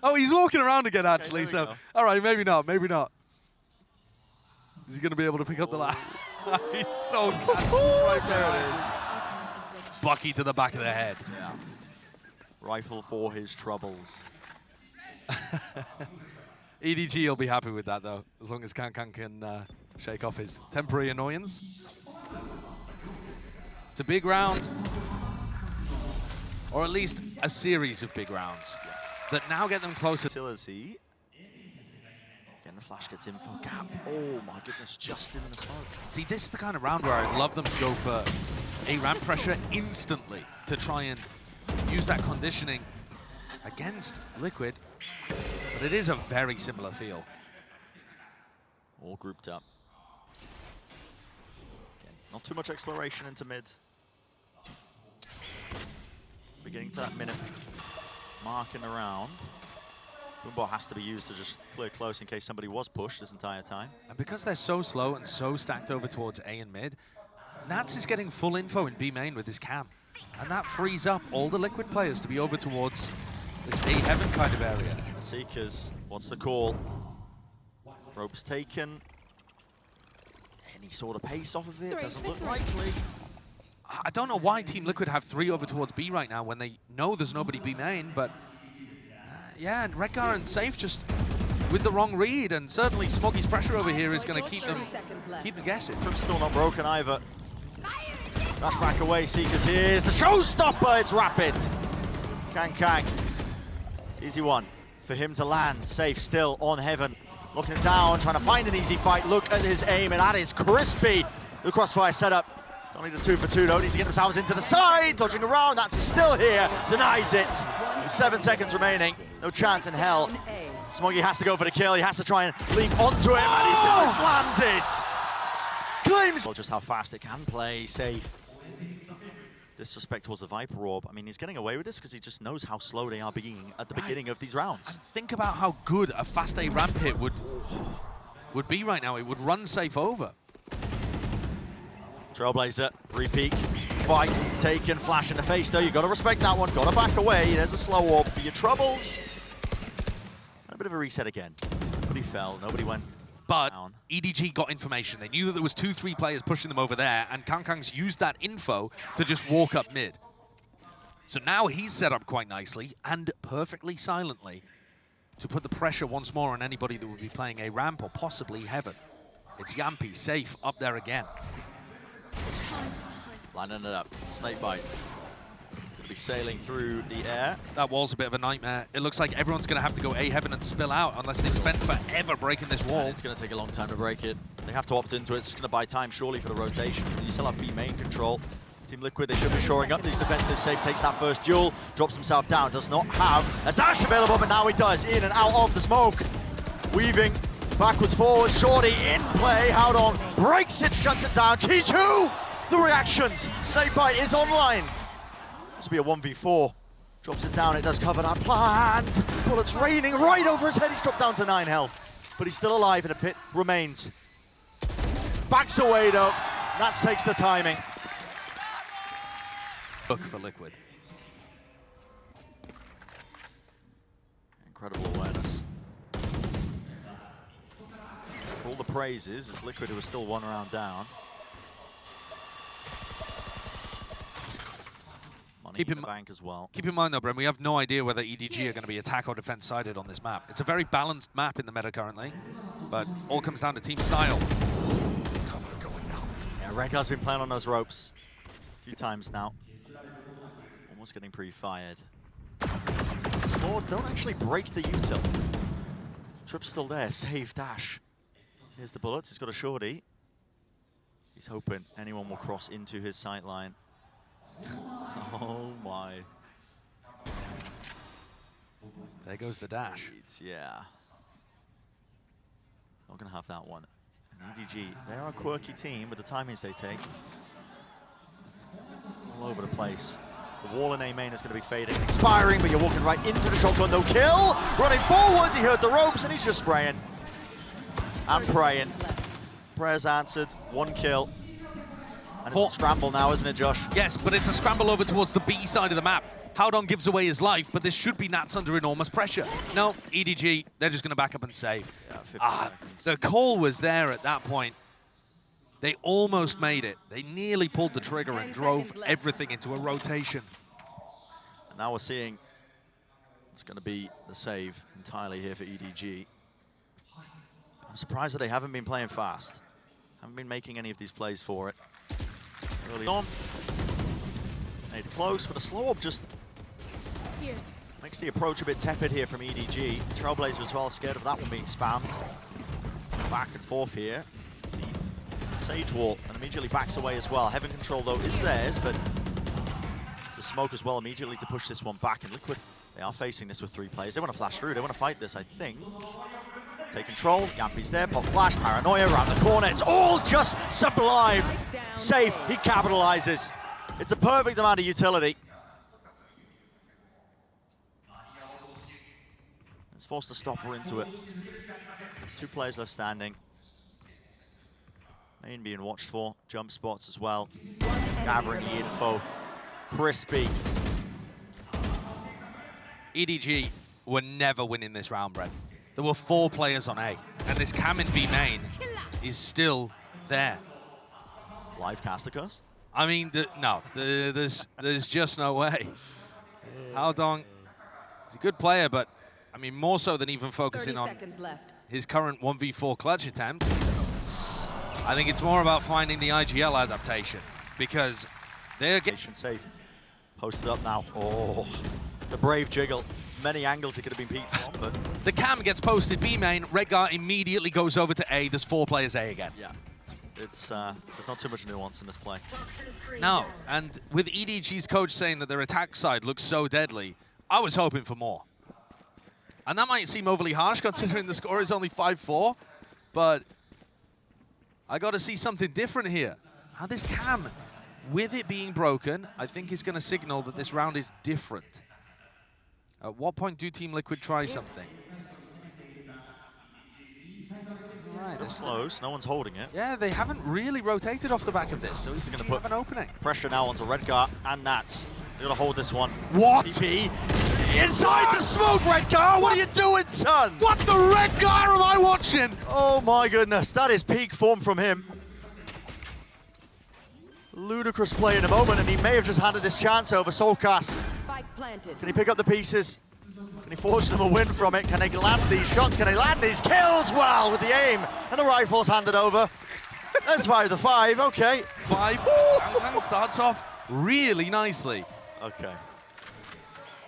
Oh, he's walking around again, actually, so... Go. All right, maybe not, maybe not. Is he going to be able to pick up the last? He's so right there it is. Bucky to the back of the head. Yeah. Rifle for his troubles. EDG will be happy with that, though, as long as KanKan can shake off his temporary annoyance. It's a big round, or at least a series of big rounds that now get them closer. Utility. Again, the flash gets info gap. Oh my goodness, just in the smoke. See, this is the kind of round where I'd love them to go for a ramp pressure instantly to try and use that conditioning against Liquid, but it is a very similar feel. All grouped up. Again, not too much exploration into mid. Beginning to that minute marking around. Boombot has to be used to just clear close in case somebody was pushed this entire time. And because they're so slow and so stacked over towards A and mid, NagZ is getting full info in B main with his cam. And that frees up all the Liquid players to be over towards this A heaven kind of area. Seekers wants the call. Ropes taken. Any sort of pace off of it, doesn't look likely. I don't know why Team Liquid have 3 over towards B right now when they know there's nobody B main, but yeah, and Redgar and Sayf just with the wrong read, and certainly Smoggy's pressure over here is going to keep them guessing. Trip's still not broken either. Dash back away, Seekers. Here's the showstopper. It's rapid. KanKan. Easy one for him to land. Sayf still on heaven. Looking down, trying to find an easy fight. Look at his aim, and that is crispy. The crossfire setup. It's only the 2 for 2, though. Need to get themselves into the side. Dodging around. That's still here. Denies it. 7 seconds remaining. No chance in hell. Smoggy has to go for the kill. He has to try and leap onto him, and he does land it. Claims just how fast it can play. Safe. Disrespect towards the Viper Orb. I mean, he's getting away with this because he just knows how slow they are being at the beginning of these rounds. And think about how good a fast A ramp hit would be right now. It would run Safe over. Trailblazer, repeat, fight, taken, flash in the face though. You got to respect that one. Got to back away. There's a slow orb for your troubles. And a bit of a reset again. Nobody fell. Nobody went. But EDG got information. They knew that there was 2-3 players pushing them over there, and KanKan's used that info to just walk up mid. So now he's set up quite nicely and perfectly silently to put the pressure once more on anybody that would be playing a ramp or possibly heaven. It's Jamppi, Safe up there again. Lining it up, snakebite. Gonna be sailing through the air. That wall's a bit of a nightmare. It looks like everyone's gonna have to go A heaven and spill out unless they spend forever breaking this wall. It's gonna take a long time to break it. They have to opt into it. It's gonna buy time surely for the rotation. You still have B main control. Team Liquid, they should be shoring up these defenses. Safe takes that first duel, drops himself down, does not have a dash available, but now he does. In and out of the smoke. Weaving backwards, forwards, Shorty in play. Haodong breaks it, shuts it down. CHICHOO! The reactions. Snakebite is online. This will be a 1v4. Drops it down, it does cover that plant. Bullets raining right over his head. He's dropped down to 9 health, but he's still alive and a pit remains. Backs away though. NagZ takes the timing. Look for Liquid. Incredible awareness. For all the praises, it's Liquid who was still 1 round down. Keep in the bank as well. Keep in mind though, Bren, we have no idea whether EDG are going to be attack or defense sided on this map. It's a very balanced map in the meta currently, but all comes down to team style. Yeah, Redgar's been playing on those ropes a few times now. Almost getting pre-fired. Smog don't actually break the util. Trip's still there, save dash. Here's the bullets, he's got a shorty. He's hoping anyone will cross into his sight line. Oh my. There goes the dash. Yeah. Not gonna have that one. And EDG, they're a quirky team with the timings they take. All over the place. The wall in A main is gonna be fading, expiring, but you're walking right into the shotgun, no kill. Running forwards, he heard the ropes and he's just spraying. And praying. Prayers answered, 1 kill. And it's a scramble now, isn't it, Josh? Yes, but it's a scramble over towards the B side of the map. Haodong gives away his life, but this should be NagZ under enormous pressure. No, EDG, they're just going to back up and save. Yeah, the call was there at that point. They almost made it. They nearly pulled the trigger and drove everything into a rotation. And now we're seeing it's going to be the save entirely here for EDG. I'm surprised that they haven't been playing fast. Haven't been making any of these plays for it. Early on. Made it close, but a slow up just makes the approach a bit tepid here from EDG. Trailblazer as well, scared of that one being spammed. Back and forth here. The Sage wall, and immediately backs away as well. Heaven control, though, is theirs, but the smoke as well immediately to push this one back. And Liquid, they are facing this with 3 players. They want to flash through, they want to fight this, I think. Take control, Jamppi's there, pop flash, paranoia around the corner. It's all just sublime. Sayf, he capitalizes. It's a perfect amount of utility. It's forced to stop her into it. 2 players left standing. Main being watched for, jump spots as well. Gathering the info. Crispy. EDG were never winning this round, Brent. There were 4 players on A, and this cam in B main is still there. Live caster curse? I mean, no, there's just no way. Haodong is a good player, but I mean, more so than even focusing on his current 1v4 clutch attempt. I think it's more about finding the IGL adaptation, because they're getting safe. Posted up now. Oh, it's a brave jiggle. Many angles it could have been peeked from, but the cam gets posted B main. Redgar immediately goes over to A. There's 4 players A again. Yeah. It's there's not too much nuance in this play. No, and with EDG's coach saying that their attack side looks so deadly, I was hoping for more. And that might seem overly harsh considering the score is only 5-4, but I got to see something different here. Now this cam, with it being broken, I think is going to signal that this round is different. At what point do Team Liquid try something? Right, it's close. No one's holding it. Yeah, they haven't really rotated off the back of this, so he's going to put an opening. Pressure now onto Redgar and NagZ. They're going to hold this one. What? TP. Inside the smoke, Redgar! What are you doing, son? What the Redgar am I watching? Oh my goodness, that is peak form from him. Ludicrous play in a moment, and he may have just handed this chance over. Soulcas. Can he pick up the pieces? Can he forge them a win from it? Can they land these shots? Can they land these kills? Well, with the aim, and the rifle's handed over. Let's 5 the 5, okay. 5. Kang starts off really nicely. Okay.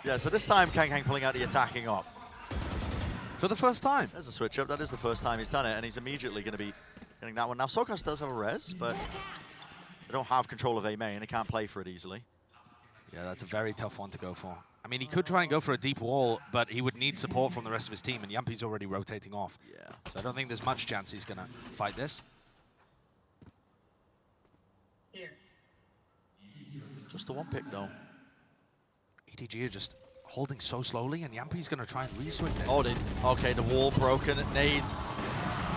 Yeah, so this time Kang pulling out the attacking op. For the first time. There's a switch up. That is the first time he's done it, and he's immediately going to be getting that one. Now, Soulcas does have a res, but they don't have control of A main. They can't play for it easily. Yeah, that's a very tough one to go for. I mean, he could try and go for a deep wall, but he would need support from the rest of his team, and Jamppi's already rotating off. Yeah. So I don't think there's much chance he's going to fight this. Here. Just the one pick, though. EDG are just holding so slowly, and Jamppi's going to try and re-swing it. Oh, okay, the wall broken. Nade.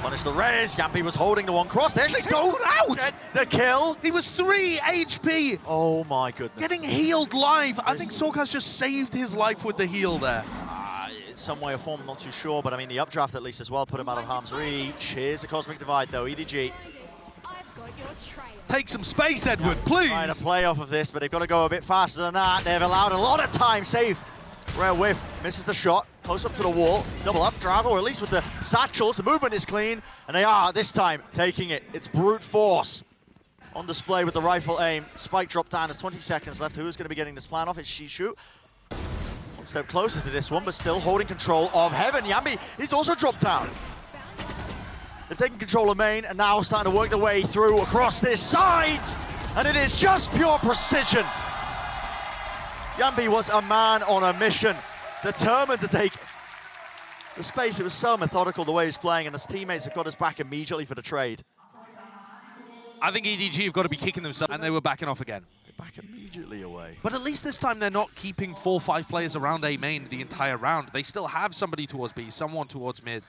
Punish the res. Jamppi was holding the one cross. They actually go out. Get the kill. He was 3 HP. Oh my goodness. Getting healed live. I think Soulcas just saved his life with the heal there. In some way or form, I'm not too sure, but I mean the updraft at least as well put him out of harm's reach. Here's a Cosmic Divide though. EDG. Take some space, Edward, please. Trying to play off of this, but they've got to go a bit faster than that. They've allowed a lot of time. Sayf. Rare whiff, misses the shot, close up to the wall, double up, drive, or at least with the satchels, the movement is clean, and they are, this time, taking it. It's brute force on display with the rifle aim. Spike drop down, there's 20 seconds left. Who's going to be getting this plan off? It's CHICHOO. One step closer to this one, but still holding control of Heaven. Jamppi, he's also dropped down. They're taking control of main, and now starting to work their way through across this side, and it is just pure precision. Jamppi was a man on a mission, determined to take the space. It was so methodical the way he's playing, and his teammates have got his back immediately for the trade. I think EDG have got to be kicking themselves, and they were backing off again. They're back immediately away. But at least this time they're not keeping 4-5 players around A main the entire round. They still have somebody towards B, someone towards mid,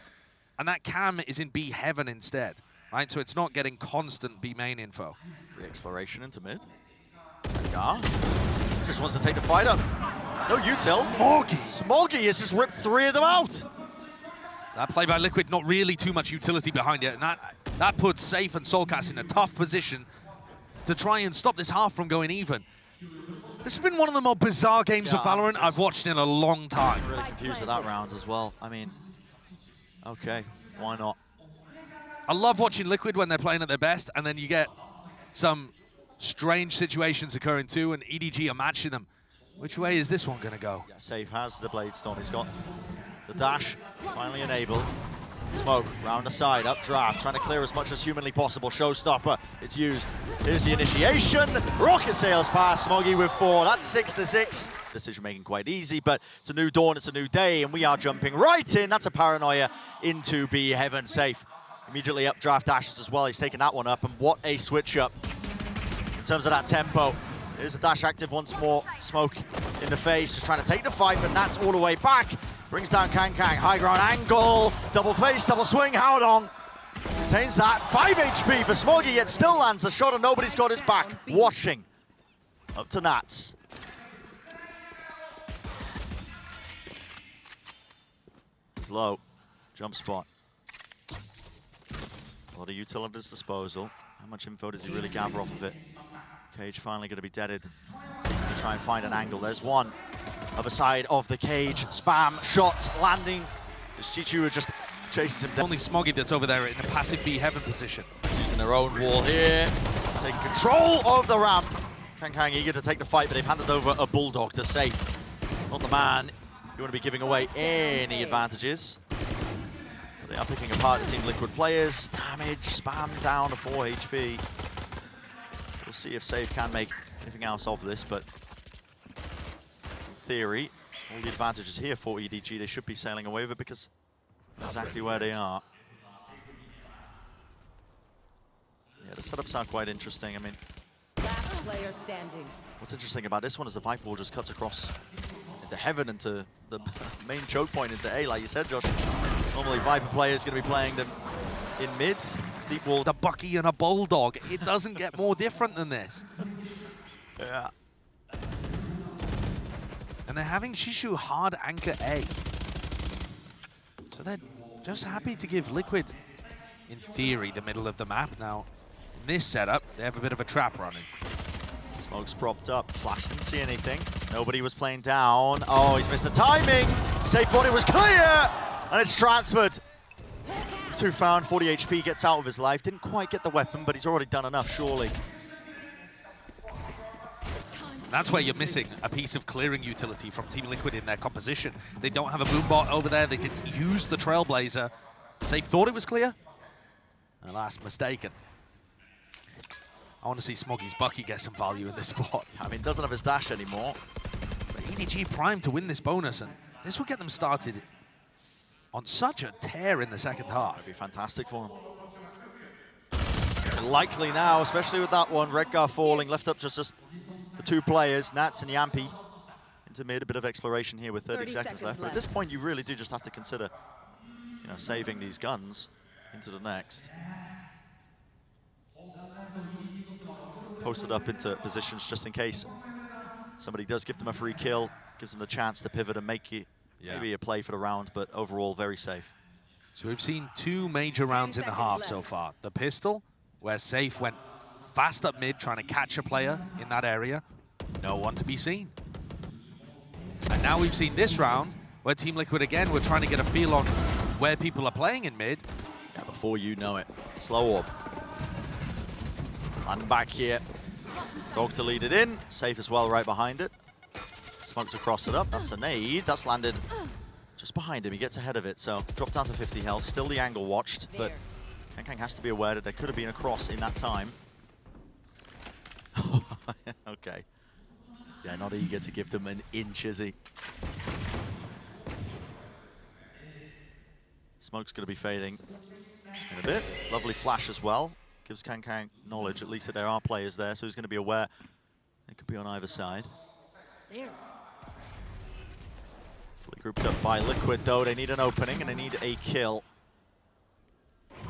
and that cam is in B heaven instead. right? So it's not getting constant B main info. Re-exploration into mid. Redgar just wants to take the fight up. No util. Smoggy has just ripped 3 of them out. That play by Liquid, not really too much utility behind it, and that puts Sayf and soulcas in a tough position to try and stop this half from going even. This has been one of the more bizarre games of Valorant I've watched in a long time. I'm really confused at that round as well. I mean, okay, why not? I love watching Liquid when they're playing at their best, and then you get some strange situations occurring too, and EDG are matching them. Which way is this one going to go? Yeah, Sayf has the Blade Storm. He's got the dash finally enabled. Smoke round the side, updraft, trying to clear as much as humanly possible. Showstopper, it's used. Here's the initiation. Rocket sails past Smoggy with 4. That's 6-6. Decision making quite easy, but it's a new dawn, it's a new day, and we are jumping right in. That's a paranoia into B heaven. Sayf immediately updraft dashes as well. He's taking that one up, and what a switch up in terms of that tempo. Here's the dash active once more. Smoke in the face, just trying to take the fight, but that's all the way back. Brings down KrÜ. High ground angle. Double face, double swing. Haodong contains that. 5 HP for Smoggy, yet still lands the shot, and nobody's got his back. Watching. Up to NagZ. He's low. Jump spot. A lot of util at his disposal. How much info does he really gather off of it? Cage finally going to be deaded. So he can try and find an angle. There's one. Other side of the cage. Spam shots landing. As CHICHOO just chases him down. Only Smoggy that's over there in a passive B heaven position. Using their own wall here. Taking control of the ramp. KrÜ eager to take the fight, but they've handed over a bulldog to Sayf. Not the man you want to be giving away any advantages. But they are picking apart the Team Liquid players. Damage, spam down to 4 HP. We'll see if Sayf can make anything else of this, but in theory, all the advantages here for EDG, they should be sailing away with it because exactly where they are. Yeah, the setups are quite interesting. I mean, Last player standing. what's interesting about this one is the Viper Wall just cuts across into heaven, into the main choke point into A, like you said, Josh. Normally Viper players going to be playing them in mid. Deep wall. The Bucky and a Bulldog. It doesn't get more different than this. Yeah. And they're having CHICHOO hard anchor A. So they're just happy to give Liquid, in theory, the middle of the map. Now, in this setup, they have a bit of a trap running. Smoke's propped up. Flash didn't see anything. Nobody was playing down. Oh, he's missed the timing. Sayf thought it was clear, and it's transferred. 2 found, 40 HP, gets out of his life. Didn't quite get the weapon, but he's already done enough, surely. That's where you're missing a piece of clearing utility from Team Liquid in their composition. They don't have a boombot over there. They didn't use the Trailblazer. Sayf thought it was clear. Alas, mistaken. I want to see Smoggy's Bucky get some value in this spot. I mean, doesn't have his dash anymore. But EDG primed to win this bonus, and this will get them started on such a tear in the second half. That'd be fantastic for him. And likely now, especially with that one, Redgar falling, left up just the 2 players, NagZ and Jamppi. Into mid, a bit of exploration here with 30 seconds left. But at this point, you really do just have to consider, you know, saving these guns into the next. Posted up into positions just in case somebody does give them a free kill, gives them the chance to pivot and make it maybe a play for the round, but overall very safe. So we've seen 2 major rounds in the half so far. The pistol, where Sayf went fast up mid trying to catch a player in that area. No one to be seen. And now we've seen this round where Team Liquid again were trying to get a feel on where people are playing in mid. Yeah, before you know it. Slow orb. And back here. Dog to lead it in. Sayf as well right behind it. Smoke to cross it up. That's a nade. That's landed just behind him. He gets ahead of it. So dropped down to 50 health. Still the angle watched, but KrÜ has to be aware that there could have been a cross in that time. Okay. Yeah, not eager to give them an inch, is he? Smoke's going to be fading in a bit. Lovely flash as well. Gives KrÜ knowledge, at least that there are players there, so he's going to be aware they could be on either side. There. Fully grouped up by Liquid, though. They need an opening and they need a kill.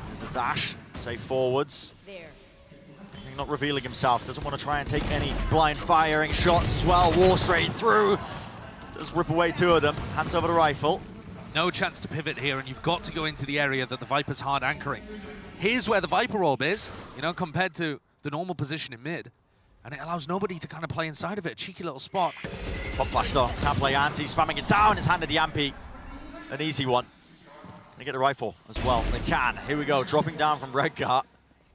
There's a dash. Sayf forwards. There. Not revealing himself. Doesn't want to try and take any blind firing shots as well. Wall straight through. Does rip away two of them. Hands over the rifle. No chance to pivot here, and you've got to go into the area that the Viper's hard anchoring. Here's where the Viper orb is, you know, compared to the normal position in mid. And it allows nobody to kind of play inside of it. A cheeky little spot. Pop flashed on. Can't play anti. Spamming it down. It's handed Jamppi. An easy one. They get the rifle as well. They can. Here we go. Dropping down from Redgar.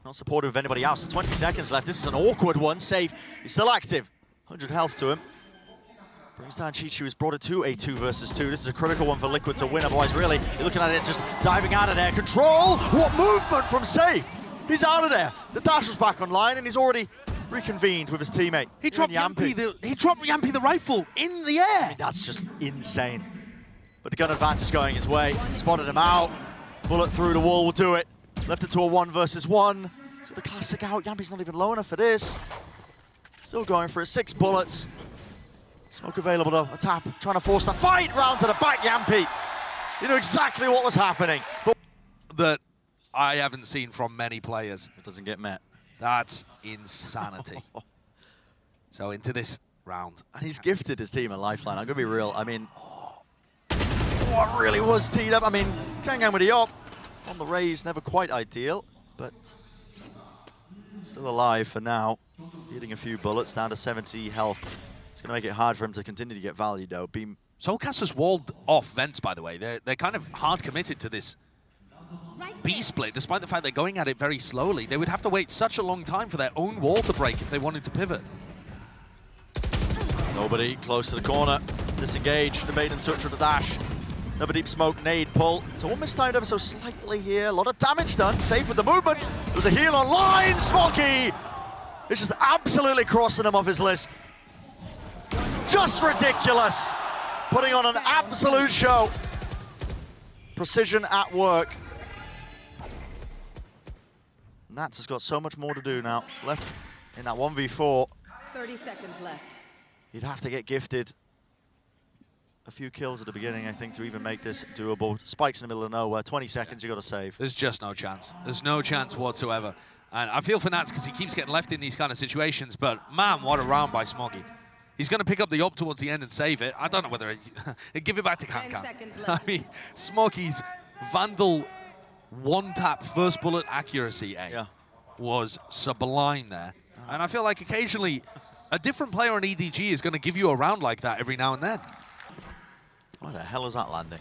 Not supportive of anybody else. There's 20 seconds left. This is an awkward one. Sayf. He's still active. 100 health to him. Brings down CHICHOO. He's brought it to a 2 versus 2. This is a critical one for Liquid to win. Otherwise, really, you're looking at it just diving out of there. Control. What movement from Sayf. He's out of there. The dash was back online, and he's already reconvened with his teammate. He dropped Jamppi the rifle in the air. I mean, that's just insane. But the gun advantage going his way. Spotted him out. Bullet through the wall will do it. Left it to a 1 versus 1. So the classic out. Jamppi's not even low enough for this. Still going for it. 6 bullets. Smoke available though. A tap. Trying to force the fight round to the back. Jamppi. You know exactly what was happening. But that I haven't seen from many players. It doesn't get met. That's insanity. So into this round. And he's gifted his team a lifeline. I'm going to be real. I mean, what really was teed up? I mean, KRÜ with the op. On the raise, never quite ideal, but still alive for now. Hitting a few bullets, down to 70 health. It's going to make it hard for him to continue to get value, though. soulcas has walled off vents, by the way. They're kind of hard committed to this B split, despite the fact they're going at it very slowly. They would have to wait such a long time for their own wall to break if they wanted to pivot. Nobody close to the corner. Disengaged, the maiden touch with the dash. Another deep smoke, nade, pull. So one mistimed ever so slightly here. A lot of damage done. Sayf with the movement. There's a heal online. Smoggy! It's just absolutely crossing him off his list. Just ridiculous. Putting on an absolute show. Precision at work. NagZ has got so much more to do now. Left in that 1v4. 30 seconds left. You'd have to get gifted a few kills at the beginning, I think, to even make this doable. Spikes in the middle of nowhere, 20 seconds, you got to save. There's just no chance. There's no chance whatsoever. And I feel for NagZ because he keeps getting left in these kind of situations, but man, what a round by Smoggy. He's going to pick up the op towards the end and save it. I don't know whether he'd give it back to KRÜ. I mean, Smoggy's Vandal one-tap first bullet accuracy was sublime there. And I feel like occasionally a different player on EDG is going to give you a round like that every now and then. What the hell is that landing?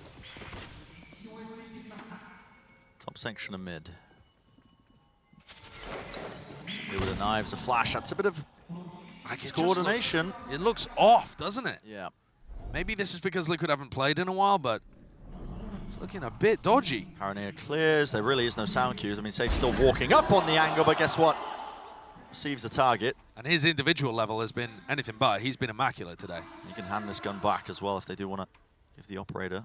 Top section of mid. Here with the knives, a flash. That's a bit of coordination. It looks off, doesn't it? Yeah. Maybe this is because Liquid haven't played in a while, but it's looking a bit dodgy. Paranoia clears. There really is no sound cues. I mean, Sayf's still walking up on the angle, but guess what? Receives the target. And his individual level has been anything but. He's been immaculate today. You can hand this gun back as well if they do want to give the operator.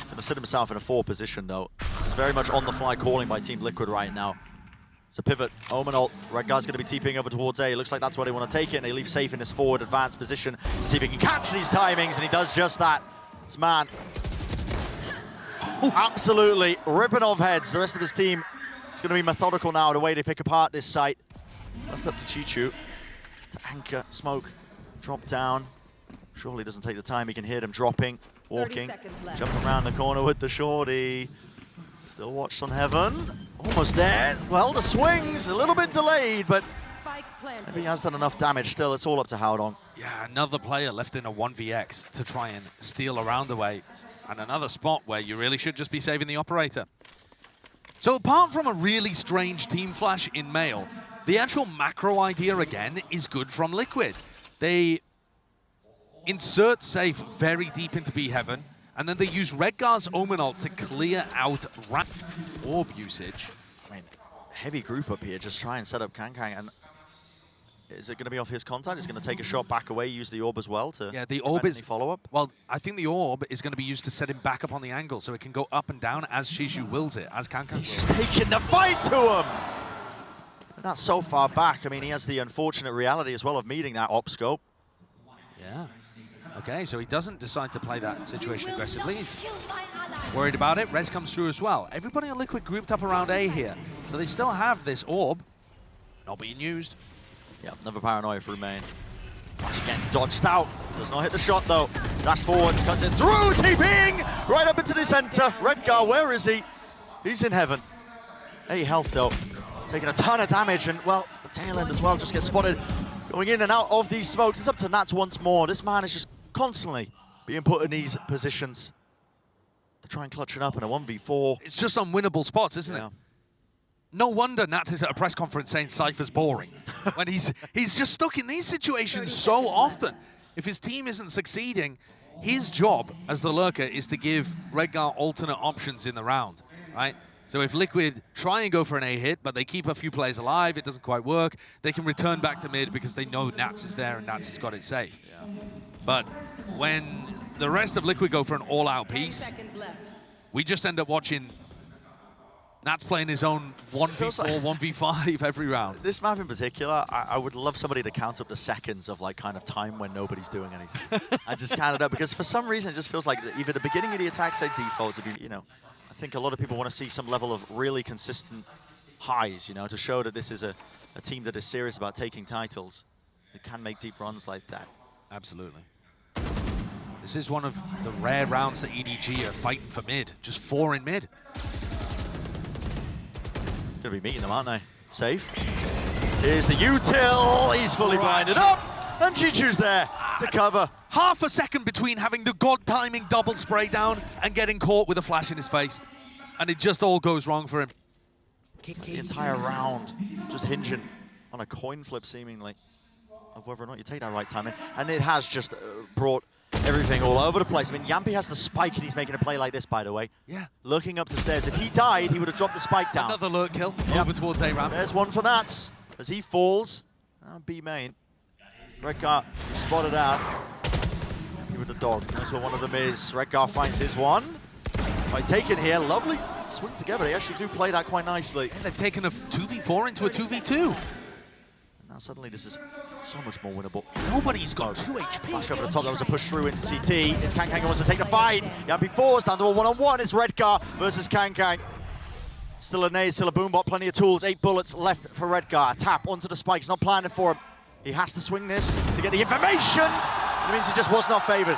Going to sit himself in a 4 position, though. This is very much on-the-fly calling by Team Liquid right now. It's a pivot. Omen ult. Redgar's going to be TPing over towards A. It looks like that's where they want to take it, and they leave Sayf in this forward advanced position to see if he can catch these timings, and he does just that. This man absolutely ripping off heads. The rest of his team is going to be methodical now, the way they pick apart this site. Left up to CHICHOO to anchor, smoke, drop down. Surely doesn't take the time. He can hear them dropping, walking, jumping around the corner with the shorty. Still watched on heaven. Almost there. Well, the swing's a little bit delayed, but maybe he has done enough damage still. It's all up to Haodong. Yeah, another player left in a 1vx to try and steal a round away. And another spot where you really should just be saving the operator. So apart from a really strange team flash in male, the actual macro idea again is good from Liquid. They insert Sayf very deep into B heaven, and then they use Redgar's Omen ult to clear out orb usage. I mean, heavy group up here, just try and set up KRÜ, and is it going to be off his contact? He's going to take a shot back away, use the orb as well to the orb is follow-up? Well, I think the orb is going to be used to set him back up on the angle, so it can go up and down as CHICHOO wills it, as KRÜ He's just taking the fight to him! And that's so far back. I mean, he has the unfortunate reality as well of meeting that op scope. Yeah. Okay, so he doesn't decide to play that situation aggressively. worried about it. Res comes through as well. Everybody on Liquid grouped up around A here. So they still have this orb not being used. Yeah, another paranoia through main. Flash again, dodged out. Does not hit the shot though. Dash forwards, cuts it through, TPing! Right up into the center. Redgar, where is he? He's in heaven. 8 health though. Taking a ton of damage, and well, the tail end as well just gets spotted. Going in and out of these smokes. It's up to NagZ once more. This man is just constantly being put in these positions to try and clutch it up in a 1v4. It's just unwinnable spots, isn't it? No wonder NagZ is at a press conference saying Sayf is boring. When he's just stuck in these situations so often. If his team isn't succeeding, his job as the lurker is to give Redgar alternate options in the round, right? So if Liquid try and go for an A hit, but they keep a few players alive, it doesn't quite work, they can return back to mid because they know NagZ is there and NagZ has got it safe. Yeah. But when the rest of Liquid go for an all-out piece, we just end up watching NagZ playing his own 1v4, 1v5 every round. This map in particular, I would love somebody to count up the seconds of like kind of time when nobody's doing anything. I just count it up because for some reason it just feels like either the beginning of the attack side defaults would be, you know, I think a lot of people want to see some level of really consistent highs, you know, to show that this is a team that is serious about taking titles. It can make deep runs like that. Absolutely. This is one of the rare rounds that EDG are fighting for mid. Just 4 in mid. Gonna be meeting them, aren't they? Sayf. Here's the util. He's fully blinded up. And CHICHOO's there to cover. Half a second between having the god timing double spray down and getting caught with a flash in his face. And it just all goes wrong for him. The entire round just hinging on a coin flip, seemingly, of whether or not you take that right timing. And it has just brought everything all over the place. I mean, Jamppi has the spike and he's making a play like this, by the way. Yeah. Looking up the stairs. If he died, he would have dropped the spike down. Another lurk kill over towards A ramp. There's one for NagZ as he falls. B main. Redgar spotted out. He with the dog. That's where one of them is. Redgar finds his one. By taking here, lovely swing together. They actually do play that quite nicely. And they've taken a 2v4 into a 2v2. And now suddenly this is so much more winnable. Nobody's got 2 HP. Flash over the top, that was a push through into CT. It's KRÜ who wants to take the fight. Jamppi falls down to a one-on-one. It's Redgar versus KRÜ. Still a nade, still a boombot, plenty of tools. 8 bullets left for Redgar. Tap onto the spike, he's not planning for him. He has to swing this to get the information. It means he just was not favored.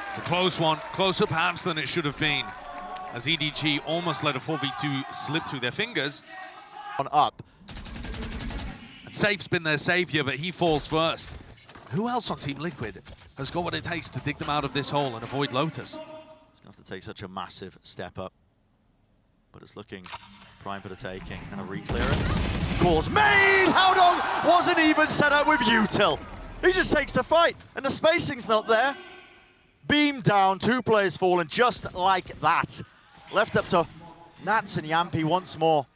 It's a close one, closer perhaps than it should have been, as EDG almost let a 4v2 slip through their fingers. On up. And Sayf's been their savior, but he falls first. Who else on Team Liquid has got what it takes to dig them out of this hole and avoid Lotus? It's going to have to take such a massive step up. But it's looking prime for the taking. And a re-clearance. Calls made! Haodong wasn't even set up with util. He just takes the fight, and the spacing's not there. Beam down, 2 players falling just like that. Left up to NagZ and Jamppi once more.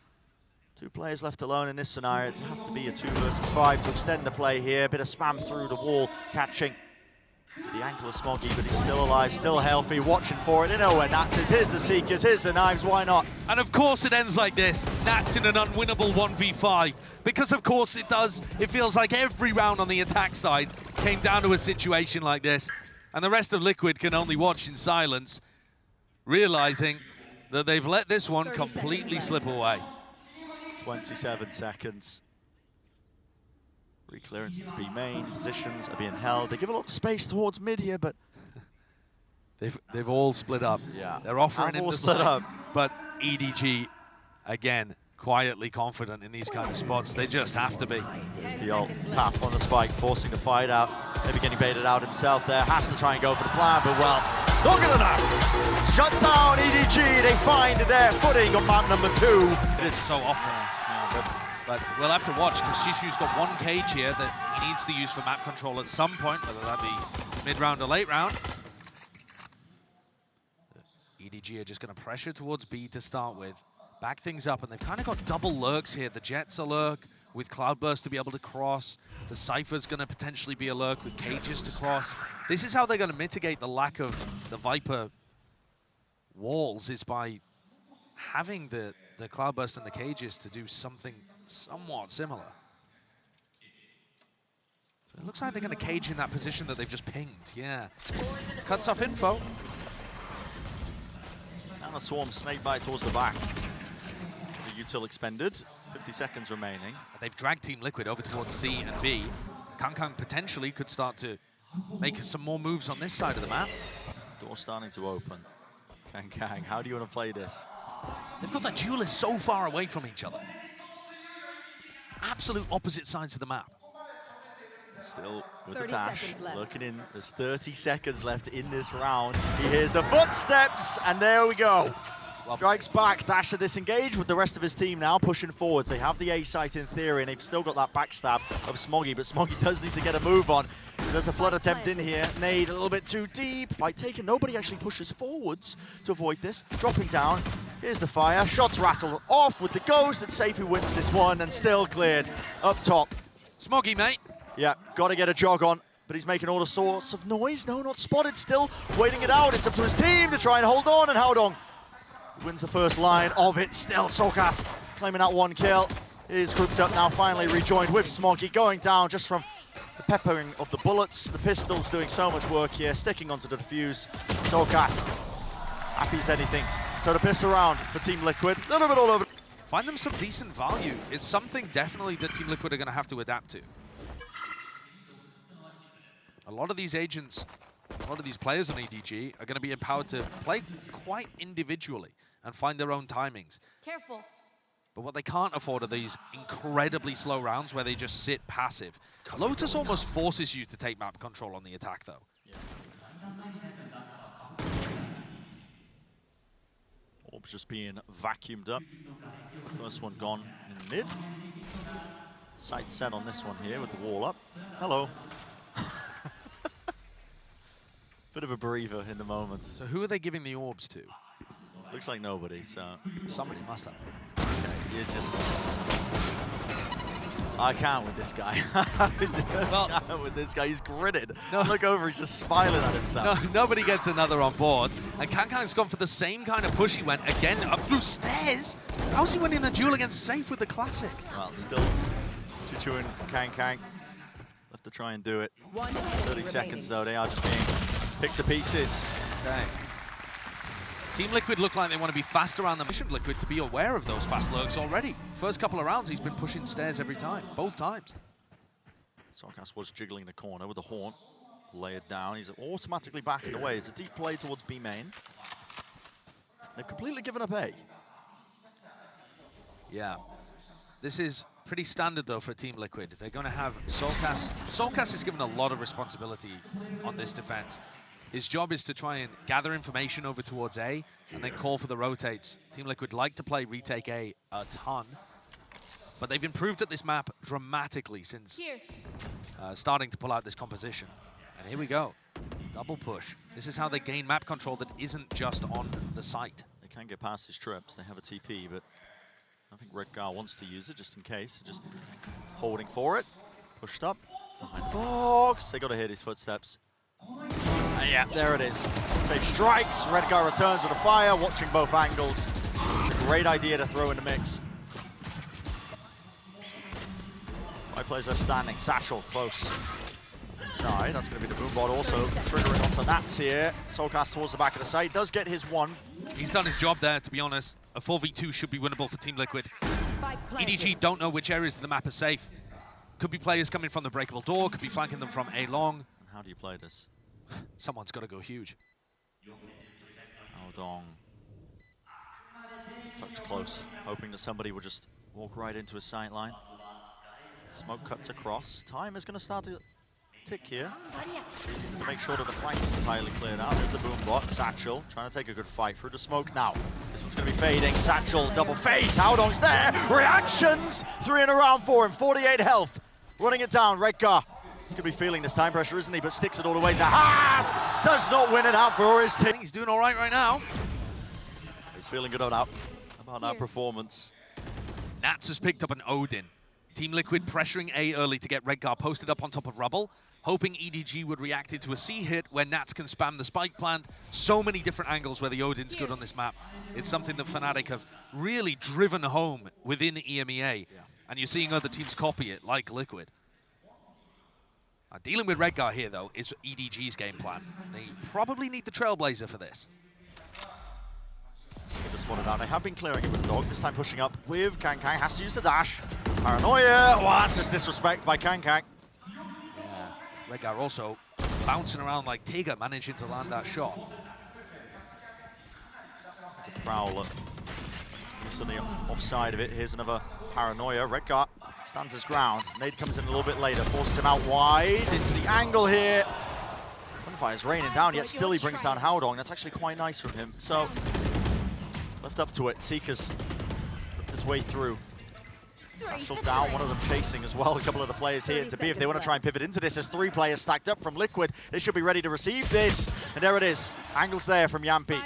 2 players left alone in this scenario. It'd have to be a 2 versus 5 to extend the play here. A bit of spam through the wall, catching the ankle of Smoggy, but he's still alive, still healthy, watching for it. They know where NagZ is. Here's the Seekers, here's the knives, why not? And of course it ends like this. NagZ in an unwinnable 1v5. Because of course it does. It feels like every round on the attack side came down to a situation like this. And the rest of Liquid can only watch in silence, realizing that they've let this one completely slip away. 27 seconds. Re-clearance into B main, positions are being held. They give a lot of space towards mid here, but they've all split up. Yeah, They're offering him all to split up. But EDG, again, quietly confident in these kind of spots. They just have to be. There's the old tap on the spike, forcing the fight out. Maybe getting baited out himself there. Has to try and go for the plan, but well, not good enough. Shut down EDG. They find their footing on map number 2. It is so often. But we'll have to watch, because CHICHOO's got 1 cage here that he needs to use for map control at some point, whether that be mid-round or late round. EDG are just going to pressure towards B to start with. Back things up, and they've kind of got double lurks here. The Jet's a lurk with Cloudburst to be able to cross. The Cypher's going to potentially be a lurk with cages to cross. This is how they're going to mitigate the lack of the Viper walls, is by having the Cloudburst and the cages to do something somewhat similar. So it looks looks like they're going to cage in that position that they've just pinged. Yeah. Cuts off info. And the swarm snake bite towards the back. The util expended. 50 seconds remaining. They've dragged Team Liquid over towards C and B. KrÜ potentially could start to make some more moves on this side of the map. Door starting to open. KrÜ, how do you want to play this? They've got the duelists so far away from each other. Absolute opposite sides of the map. Still with the dash, looking in. There's 30 seconds left in this round. He hears the footsteps, and there we go. Strikes back, dash to disengage with the rest of his team now pushing forwards. They have the A site in theory, and they've still got that backstab of Smoggy, but Smoggy does need to get a move on. There's a flood attempt in here. Nade a little bit too deep. Fight taken. Nobody actually pushes forwards to avoid this. Dropping down. Here's the fire. Shots rattle off with the ghost, and Sayf who wins this one and still cleared up top. Smoggy, mate. Yeah, got to get a jog on, but he's making all sorts of noise. No, not spotted still. Waiting it out. It's up to his team to try and hold on, and Haodong wins the first line of it. Still soulcas claiming that one kill. Is grouped up now, finally rejoined with Smoggy, going down just from the peppering of the bullets. The pistol's doing so much work here, sticking onto the defuse. soulcas, happy as anything. So the pistol round for Team Liquid, a little bit all over. Find them some decent value. It's something definitely that Team Liquid are going to have to adapt to. A lot of these agents, a lot of these players on EDG are going to be empowered to play quite individually and find their own timings. Careful. But what they can't afford are these incredibly slow rounds where they just sit passive. Lotus almost forces you to take map control on the attack, though. Yeah. Orb's just being vacuumed up. First one gone in mid. Sight set on this one here with the wall up. Hello. Bit of a breather in the moment. So who are they giving the orbs to? Looks like nobody, so... Somebody must have. Okay, you're just... I can't with this guy. I can't with this guy. He's gritted. No. Look over, he's just smiling at himself. No, nobody gets another on board. And KrÜ's gone for the same kind of push he went, again, up through stairs. How's he winning a duel against Sayf with the classic? Well, still CHICHOO and KrÜ left to try and do it. 30 seconds, though. They are just being picked to pieces. Okay. Team Liquid look like they want to be fast around the mission. Liquid to be aware of those fast lurks already. First couple of rounds, he's been pushing stairs every time, both times. soulcas was jiggling the corner with the haunt. Lay it down. He's automatically backing away. It's a deep play towards B main. They've completely given up A. Yeah. This is pretty standard, though, for Team Liquid. They're going to have soulcas. soulcas is given a lot of responsibility on this defense. His job is to try and gather information over towards A and then call for the rotates. Team Liquid like to play retake A a ton, but they've improved at this map dramatically since starting to pull out this composition. And here we go. Double push. This is how they gain map control that isn't just on the site. They can get past his trips. They have a TP, but I think Redgar wants to use it just in case. Just holding for it. Pushed up. Behind the box. They got to hear his footsteps. Yeah, there it is. Big strikes. Redgar returns with a fire, watching both angles. It's a great idea to throw in the mix. Five players left standing. Satchel close. Inside. That's going to be the boombot also triggering onto NagZ here. soulcas towards the back of the site. Does get his one. He's done his job there, to be honest. A 4v2 should be winnable for Team Liquid. EDG don't know which areas of the map are safe. Could be players coming from the breakable door, could be flanking them from A long. How do you play this? Someone's got to go huge. Haodong. Tucked close, hoping that somebody would just walk right into his sight line. Smoke cuts across. Time is going to start to tick here. Make sure that the flank is entirely cleared out. There's the boombot. Satchel trying to take a good fight through the smoke now. This one's going to be fading. Satchel, double face. Haodong's there. Reactions. 3 in a round for him. 48 health. Running it down. Redgar. He's going to be feeling this time pressure, isn't he? But sticks it all the way to half. Does not win it out for his team. I think he's doing all right now. He's feeling good about that performance. NagZ has picked up an Odin. Team Liquid pressuring A early to get Redgar posted up on top of rubble, hoping EDG would react into a C hit where NagZ can spam the spike plant. So many different angles where the Odin's good on this map. It's something that Fnatic have really driven home within EMEA. And you're seeing other teams copy it, like Liquid. Dealing with Redgar here, though, is EDG's game plan. They probably need the Trailblazer for this. Just spotted out. They have been clearing it with the dog. This time pushing up with KrÜ. Has to use the dash. Paranoia. Wow, that's just disrespect by KrÜ. Yeah. Redgar also bouncing around like Tiger, managing to land that shot. It's a Prowler. Moves on the offside of it. Here's another Paranoia. Redgar stands his ground. Nade comes in a little bit later. Forces him out wide into the angle here. Gunfire is raining down, yet still he brings down Haodong. That's actually quite nice from him. So, left up to it. Seekers looked his way through. Satchel down, one of them chasing as well. A couple of the players here to be if they want to try and pivot into this. There's 3 players stacked up from Liquid. They should be ready to receive this. And there it is. Angles there from Jamppi.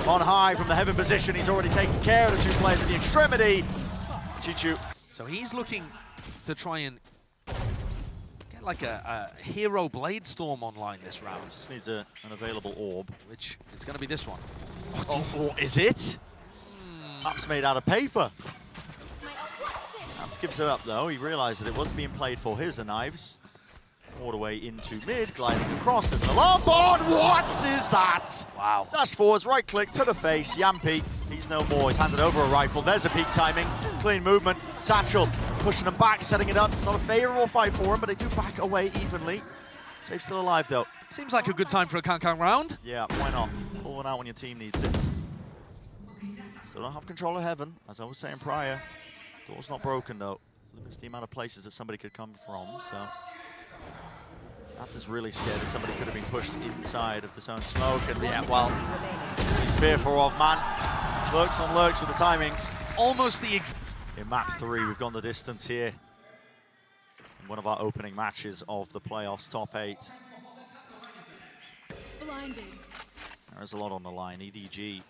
On high from the heaven position. He's already taken care of the 2 players at the extremity. CHICHOO. So he's looking to try and get like a hero blade storm online this round. Just needs an available orb. Which it's going to be this one. Oh, is it? Map's made out of paper. That gives it up though. He realized that it was being played for his knives. All the way into mid, gliding across. There's an alarm board. What is that? Wow. Dash forwards, right click to the face. Jamppi, he's no more. He's handed over a rifle. There's a peak timing. Clean movement. Satchel pushing him back, setting it up. It's not a favorable fight for him, but they do back away evenly. Sayf's still alive though. Seems like a good time for a KrÜ round. Yeah, why not? Pull one out when your team needs it. Still don't have control of heaven, as I was saying prior. Door's not broken though. Limits the amount of places that somebody could come from, so. That's really scared that somebody could have been pushed inside of the zone smoke. And yeah, well, he's fearful of, man. Lurks on lurks with the timings. Almost the in map 3, we've gone the distance here. In one of our opening matches of the playoffs, top 8. Blinding. There's a lot on the line. EDG,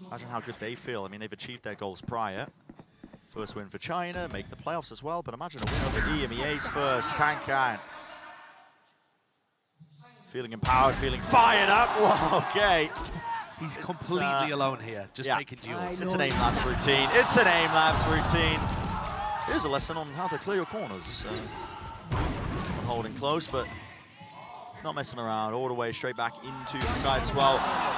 imagine how good they feel. I mean, they've achieved their goals prior. First win for China, make the playoffs as well, but imagine a win over EMEA's first. KrÜ. Feeling empowered, feeling fired up. Whoa, okay. He's completely alone here, just taking duels. It's an aim-labs routine. It's an aim-labs routine. Here's a lesson on how to clear your corners. Holding close, but not messing around. All the way straight back into the side as well.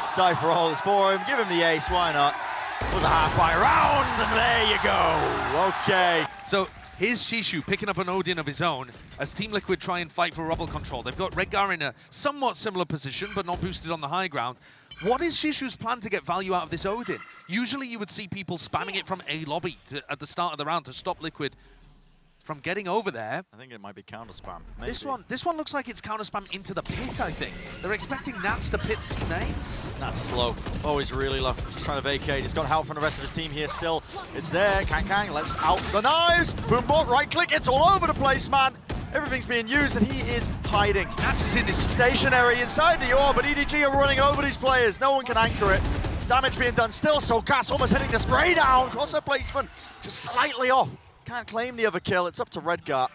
Sayf rolls for him. Give him the ace. Why not? It was a half-by round, and there you go. Okay. So here's CHICHOO picking up an Odin of his own as Team Liquid try and fight for rubble control. They've got Redgar in a somewhat similar position, but not boosted on the high ground. What is CHICHOO's plan to get value out of this Odin? Usually you would see people spamming it from A lobby at the start of the round to stop Liquid from getting over there. I think it might be counter spam. This one looks like it's counter spam into the pit, I think. They're expecting NagZ to pit C main. NagZ is low. Oh, he's really low. Just trying to vacate. He's got help from the rest of his team here still. It's there. KrÜ, let's out the knives. Boom bot, right click. It's all over the place, man. Everything's being used and he is hiding. NagZ is in this stationary inside the orb, but EDG are running over these players. No one can anchor it. Damage being done still. soulcas almost hitting the spray down. Crosser placement just slightly off. Can't claim the other kill. It's up to Redgar.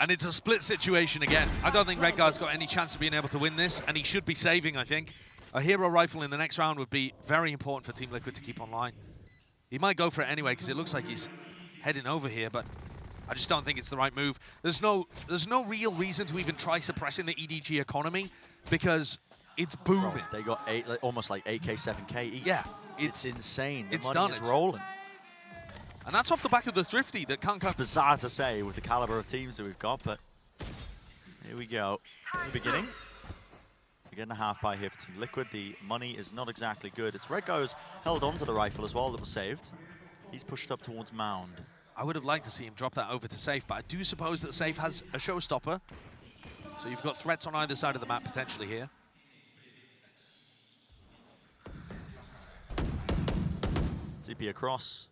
And it's a split situation again. I don't think Redgar's got any chance of being able to win this, and he should be saving, I think. A hero rifle in the next round would be very important for Team Liquid to keep online. He might go for it anyway, because it looks like he's heading over here, but I just don't think it's the right move. There's no real reason to even try suppressing the EDG economy, because it's booming. They got almost like AK-7K each. Yeah. It's insane. The it's money done. is rolling. And that's off the back of the Thrifty that KrÜ. Bizarre to say with the caliber of teams that we've got, but here we go. In the beginning, we're getting a half-buy here for Team Liquid. The money is not exactly good. It's Redgar's held onto the rifle as well that was saved. He's pushed up towards Mound. I would have liked to see him drop that over to Sayf, but I do suppose that Sayf has a showstopper. So you've got threats on either side of the map potentially here. TP across.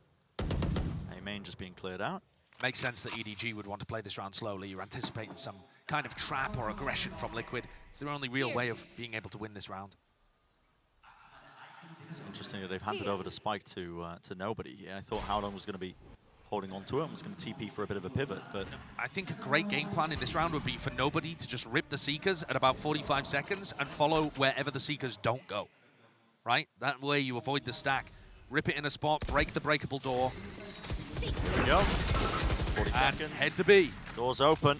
Main just being cleared out. Makes sense that EDG would want to play this round slowly. You're anticipating some kind of trap or aggression from Liquid. It's their only real way of being able to win this round. It's interesting that they've handed over the spike to nobody. Yeah, I thought Haodong was going to be holding on to it and was going to TP for a bit of a pivot, but I think a great game plan in this round would be for nobody to just rip the Seekers at about 45 seconds and follow wherever the Seekers don't go. Right? That way you avoid the stack. Rip it in a spot, break the breakable door. Here we go. 40 And seconds. head to B. Doors open.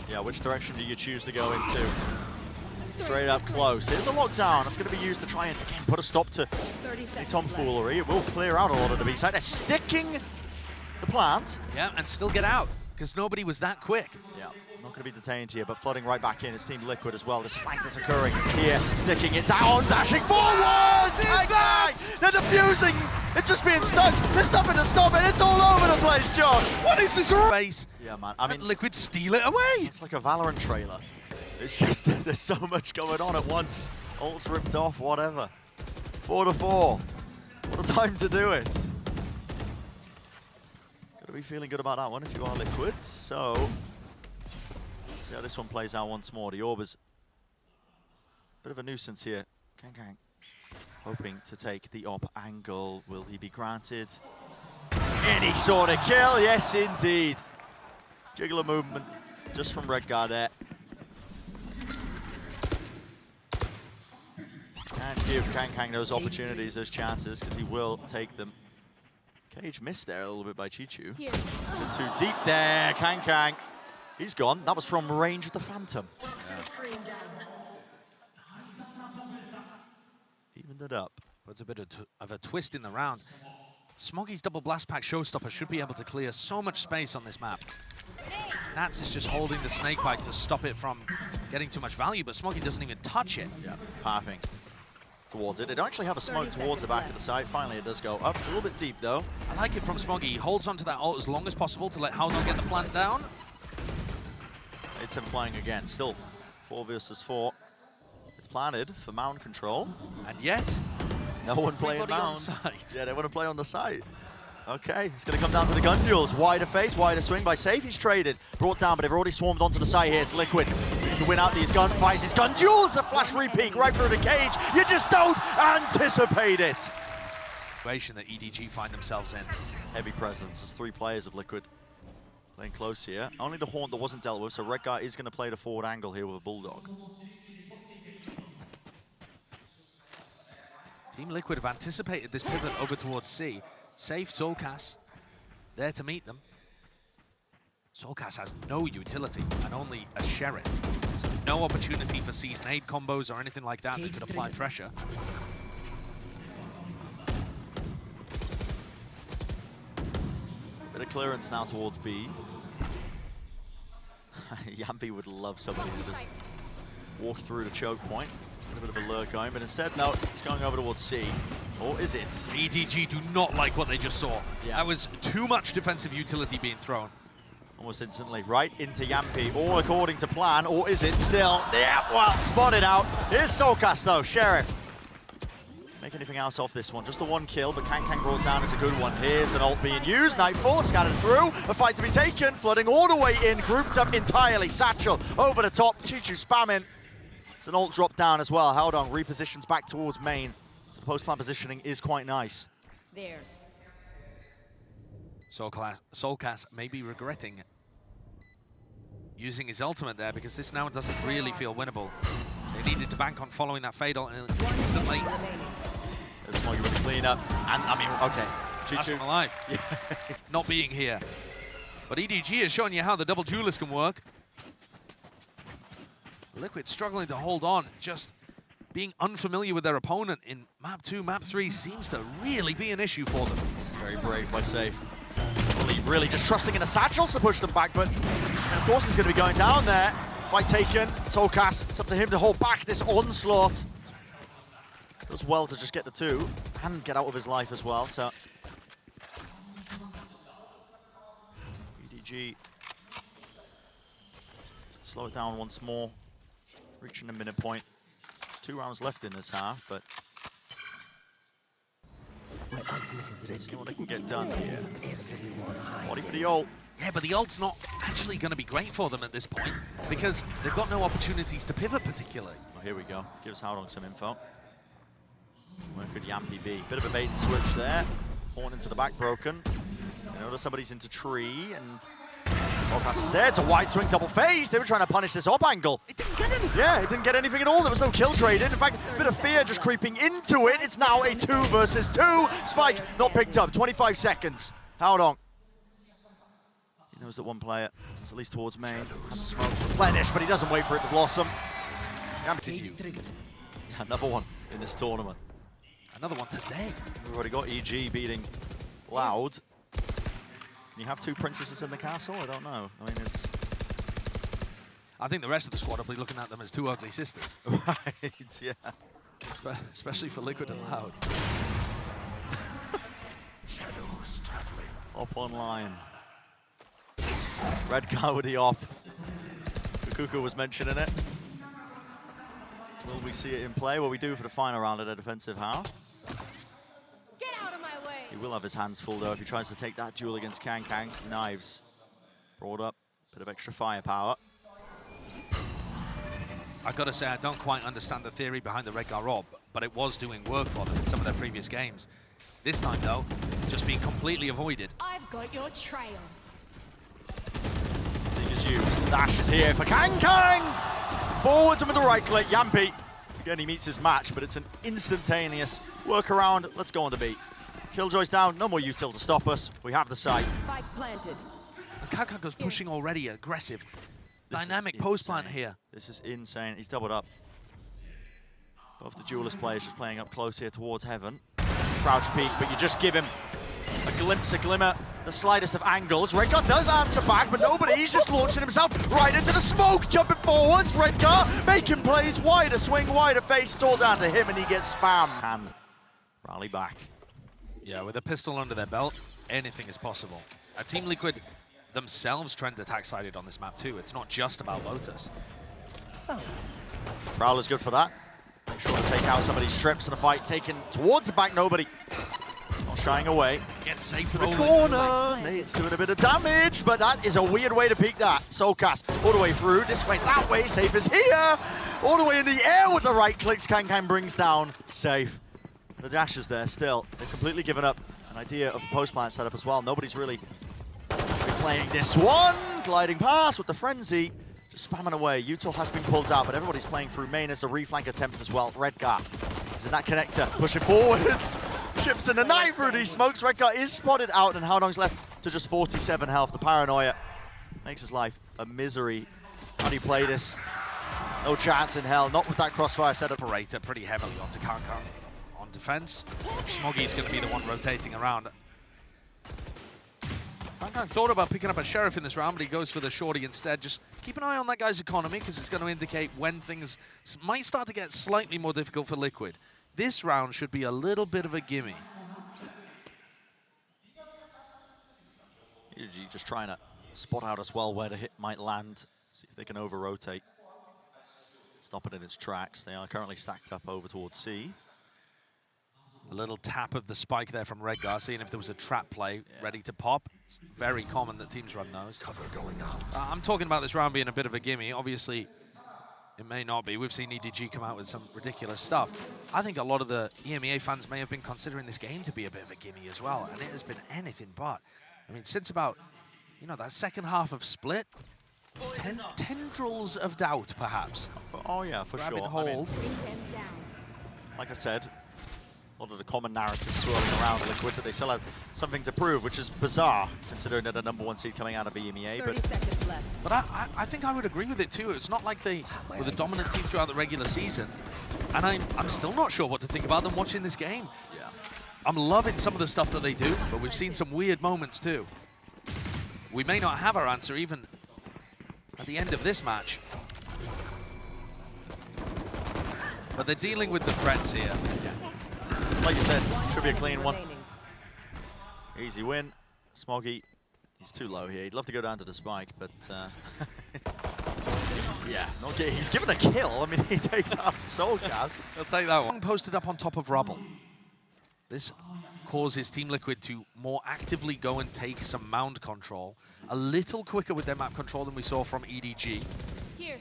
Yeah, which direction do you choose to go into? Straight up close. Here's a lockdown. That's going to be used to try and, again, put a stop to any tomfoolery. It will clear out a lot of the B side. They're sticking the plant. Yeah, and still get out, because nobody was that quick. Yeah, not going to be detained here, but flooding right back in. It's Team Liquid as well. This flank that's occurring here, sticking it down, dashing forwards! They're defusing! It's just being stuck. There's nothing to stop it. It's all over the place, Josh. What is this race? Yeah, man. I mean, Liquid steal it away. it's like a Valorant trailer. It's just, there's so much going on at once. Ult's ripped off, whatever. 4-4. What a time to do it. Gotta be feeling good about that one if you are Liquid. So, see how this one plays out once more. The Orb is a bit of a nuisance here. KRÜ hoping to take the op angle. Will he be granted any sort of kill? Yes, indeed. Jiggler movement just from Redgar there. Can't give KRÜ those opportunities, those chances, because he will take them. Cage missed there a little bit by CHICHOO. Too deep there, KRÜ. He's gone. That was from range with the Phantom. Yeah. Evened it up. Puts a bit of a twist in the round. Smoggy's double blast pack showstopper should be able to clear so much space on this map. NagZ is just holding the snake bite to stop it from getting too much value, but Smoggy doesn't even touch it. Yeah, pathing towards it. They don't actually have a smoke towards the back of the site. Finally, it does go up. It's a little bit deep, though. I like it from Smoggy. He holds onto that ult as long as possible to let Haodong get the plant down. It's him playing again. Still 4 versus 4. It's planted for mound control. And yet, no one playing everybody on mound. site. Yeah, they want to play on the site. Okay, it's going to come down to the gun duels. Wider face, wider swing by Sayf. He's traded, brought down, but they've already swarmed onto the site here. It's Liquid to win out these gunfights. These gun duels, a flash repeat right through the cage. You just don't anticipate it. Situation that EDG find themselves in. Heavy presence. There's 3 players of Liquid playing close here. Only the Haunt that wasn't dealt with, so Redgar is going to play the forward angle here with a Bulldog. Team Liquid have anticipated this pivot over towards C. Sayf, soulcas, there to meet them. soulcas has no utility and only a sheriff. So no opportunity for C's nade combos or anything like that that could apply pressure. Bit of clearance now towards B. Jamppi would love somebody to just walk through the choke point. A bit of a lure going, but instead, no, it's going over towards C. Or is it? EDG do not like what they just saw. Yeah. That was too much defensive utility being thrown. Almost instantly, right into Jamppi, all according to plan, or is it still? Yeah, well, spotted out. Here's soulcas though, Sheriff. Make anything else off this one, just the 1 kill, but KRÜ brought down is a good one. Here's an ult being used, Nightfall scattered through, a fight to be taken, flooding all the way in, grouped up entirely, Satchel over the top, CHICHOO spamming. It's an ult drop down as well. Haodong repositions back towards main. So the post-plan positioning is quite nice. There. soulcas may be regretting using his ultimate there because this now doesn't really feel winnable. They needed to bank on following that fatal and instantly. There's Smoggy with the cleanup. And I mean, okay. CHICHOO alive. Yeah. Not being here. But EDG has shown you how the double duelist can work. Liquid struggling to hold on, just being unfamiliar with their opponent in map 2, map 3 seems to really be an issue for them. It's very brave by Sayf. Really just trusting in the satchels to push them back, but of course he's going to be going down there. Fight taken, soulcas, it's up to him to hold back this onslaught. Does well to just get the 2 and get out of his life as well, so. EDG. Slow it down once more. Reaching the minute point. 2 rounds left in this half, but see what they can get done here. Body for the ult. Yeah, but the ult's not actually going to be great for them at this point because they've got no opportunities to pivot particularly. Oh, here we go. Gives Haodong some info. Where could Jamppi be? Bit of a bait and switch there. Horn into the back broken. You notice somebody's into tree and soulcas is there. It's a wide swing double phase. They were trying to punish this op angle. It didn't get anything. Yeah, it didn't get anything at all. There was no kill traded. In fact, a bit of fear just creeping into it. It's now a 2 versus 2. Spike not picked up. 25 seconds. Haodong. He Knows that one player is at least towards main. Has the smoke replenished, but he doesn't wait for it to blossom. Jamppi. Yeah, another one in this tournament. Another one today. We've already got EG beating Loud. Can you have two princesses in the castle? I don't know. I mean, it's... I think the rest of the squad will be looking at them as two ugly sisters. Right, yeah. Especially for Liquid and Loud. Shadows traveling. Op online. Redgar with the op. KRÜ was mentioning it. Will we see it in play? Well, we do for the final round of the defensive half. Get out of my way. He will have his hands full though if he tries to take that duel against KangKang. Knives brought up, bit of extra firepower. I gotta say, I don't quite understand the theory behind the Redgar Rob, but it was doing work for them in some of their previous games. This time though, just being completely avoided. I've got your trail. Seeing as used, dash is here for KangKang! Forwards and with the right click, Jamppi. Again, he meets his match, but it's an instantaneous workaround. Let's go on the beat. Killjoy's down, no more util to stop us. We have the site. Spike planted. And KaKa goes pushing already, aggressive. Dynamic post plant here. This is insane. He's doubled up. Both the duelist players just playing up close here towards heaven. Crouch peek, but you just give him a glimpse, a glimmer, the slightest of angles. Redgar does answer back, but nobody. He's just launching himself right into the smoke, jumping forwards. Redgar making plays, wider swing, wider face. It's all down to him, and he gets spammed. And rally back. Yeah, with a pistol under their belt, anything is possible. Team Liquid themselves trend attack sided on this map too. It's not just about Lotus. Prowler's good for that. Make sure to take out some of these strips in a fight taken towards the back. Nobody. Not shying away. Get safe To the rolling. corner. Nate's doing a bit of damage, but that is a weird way to peek that. Soulcas all the way through. This way, that way. Sayf is here. All the way in the air with the right clicks. KangKang brings down Sayf. The dash is there still. They've completely given up an idea of a post plant setup as well. Nobody's really playing this one. Gliding past with the frenzy. Just spamming away. Util has been pulled out, but everybody's playing through main as a reflank attempt as well. Redgar is in that connector, pushing forwards. Ships in the night through these smokes. Redgar is spotted out, and Haodong's left to just 47 health. The paranoia makes his life a misery. How do you play this? No chance in hell. Not with that crossfire setup. Operator pretty heavily onto KaKa on defense. Smoggy's going to be the one rotating around. KaKa thought about picking up a sheriff in this round, but he goes for the shorty instead. Just keep an eye on that guy's economy, because it's going to indicate when things might start to get slightly more difficult for Liquid. This round should be a little bit of a gimme. EG just trying to spot out as well where the hit might land. See if they can over-rotate. Stop it in its tracks. They are currently stacked up over towards C. A little tap of the spike there from Redgar, seeing if there was a trap play ready to pop. It's very common that teams run those. Cover going out. I'm talking about this round being a bit of a gimme. Obviously, it may not be. We've seen EDG come out with some ridiculous stuff. I think a lot of the EMEA fans may have been considering this game to be a bit of a gimme as well, and it has been anything but. I mean, since about, you know, that second half of Split, tendrils of doubt, perhaps. Oh yeah, for Grab and sure. hold. I mean, Bring them down. like I said, a lot of the common narratives swirling around Liquid that they still have something to prove, which is bizarre, considering they're the #1 seed coming out of EMEA. 30 seconds left. But I think I would agree with it too. It's not like they were the dominant team throughout the regular season. And I'm still not sure what to think about them watching this game. Yeah. I'm loving some of the stuff that they do, but we've seen some weird moments too. We may not have our answer even at the end of this match. But they're dealing with the threats here. Like you said, should be a clean one. Remaining. Easy win. Smoggy, he's too low here. He'd love to go down to the spike, but yeah, not get, he's given a kill. I mean, he takes out soulcas. I'll take that one. Posted up on top of rubble. This causes Team Liquid to more actively go and take some mound control. A little quicker with their map control than we saw from EDG. Here.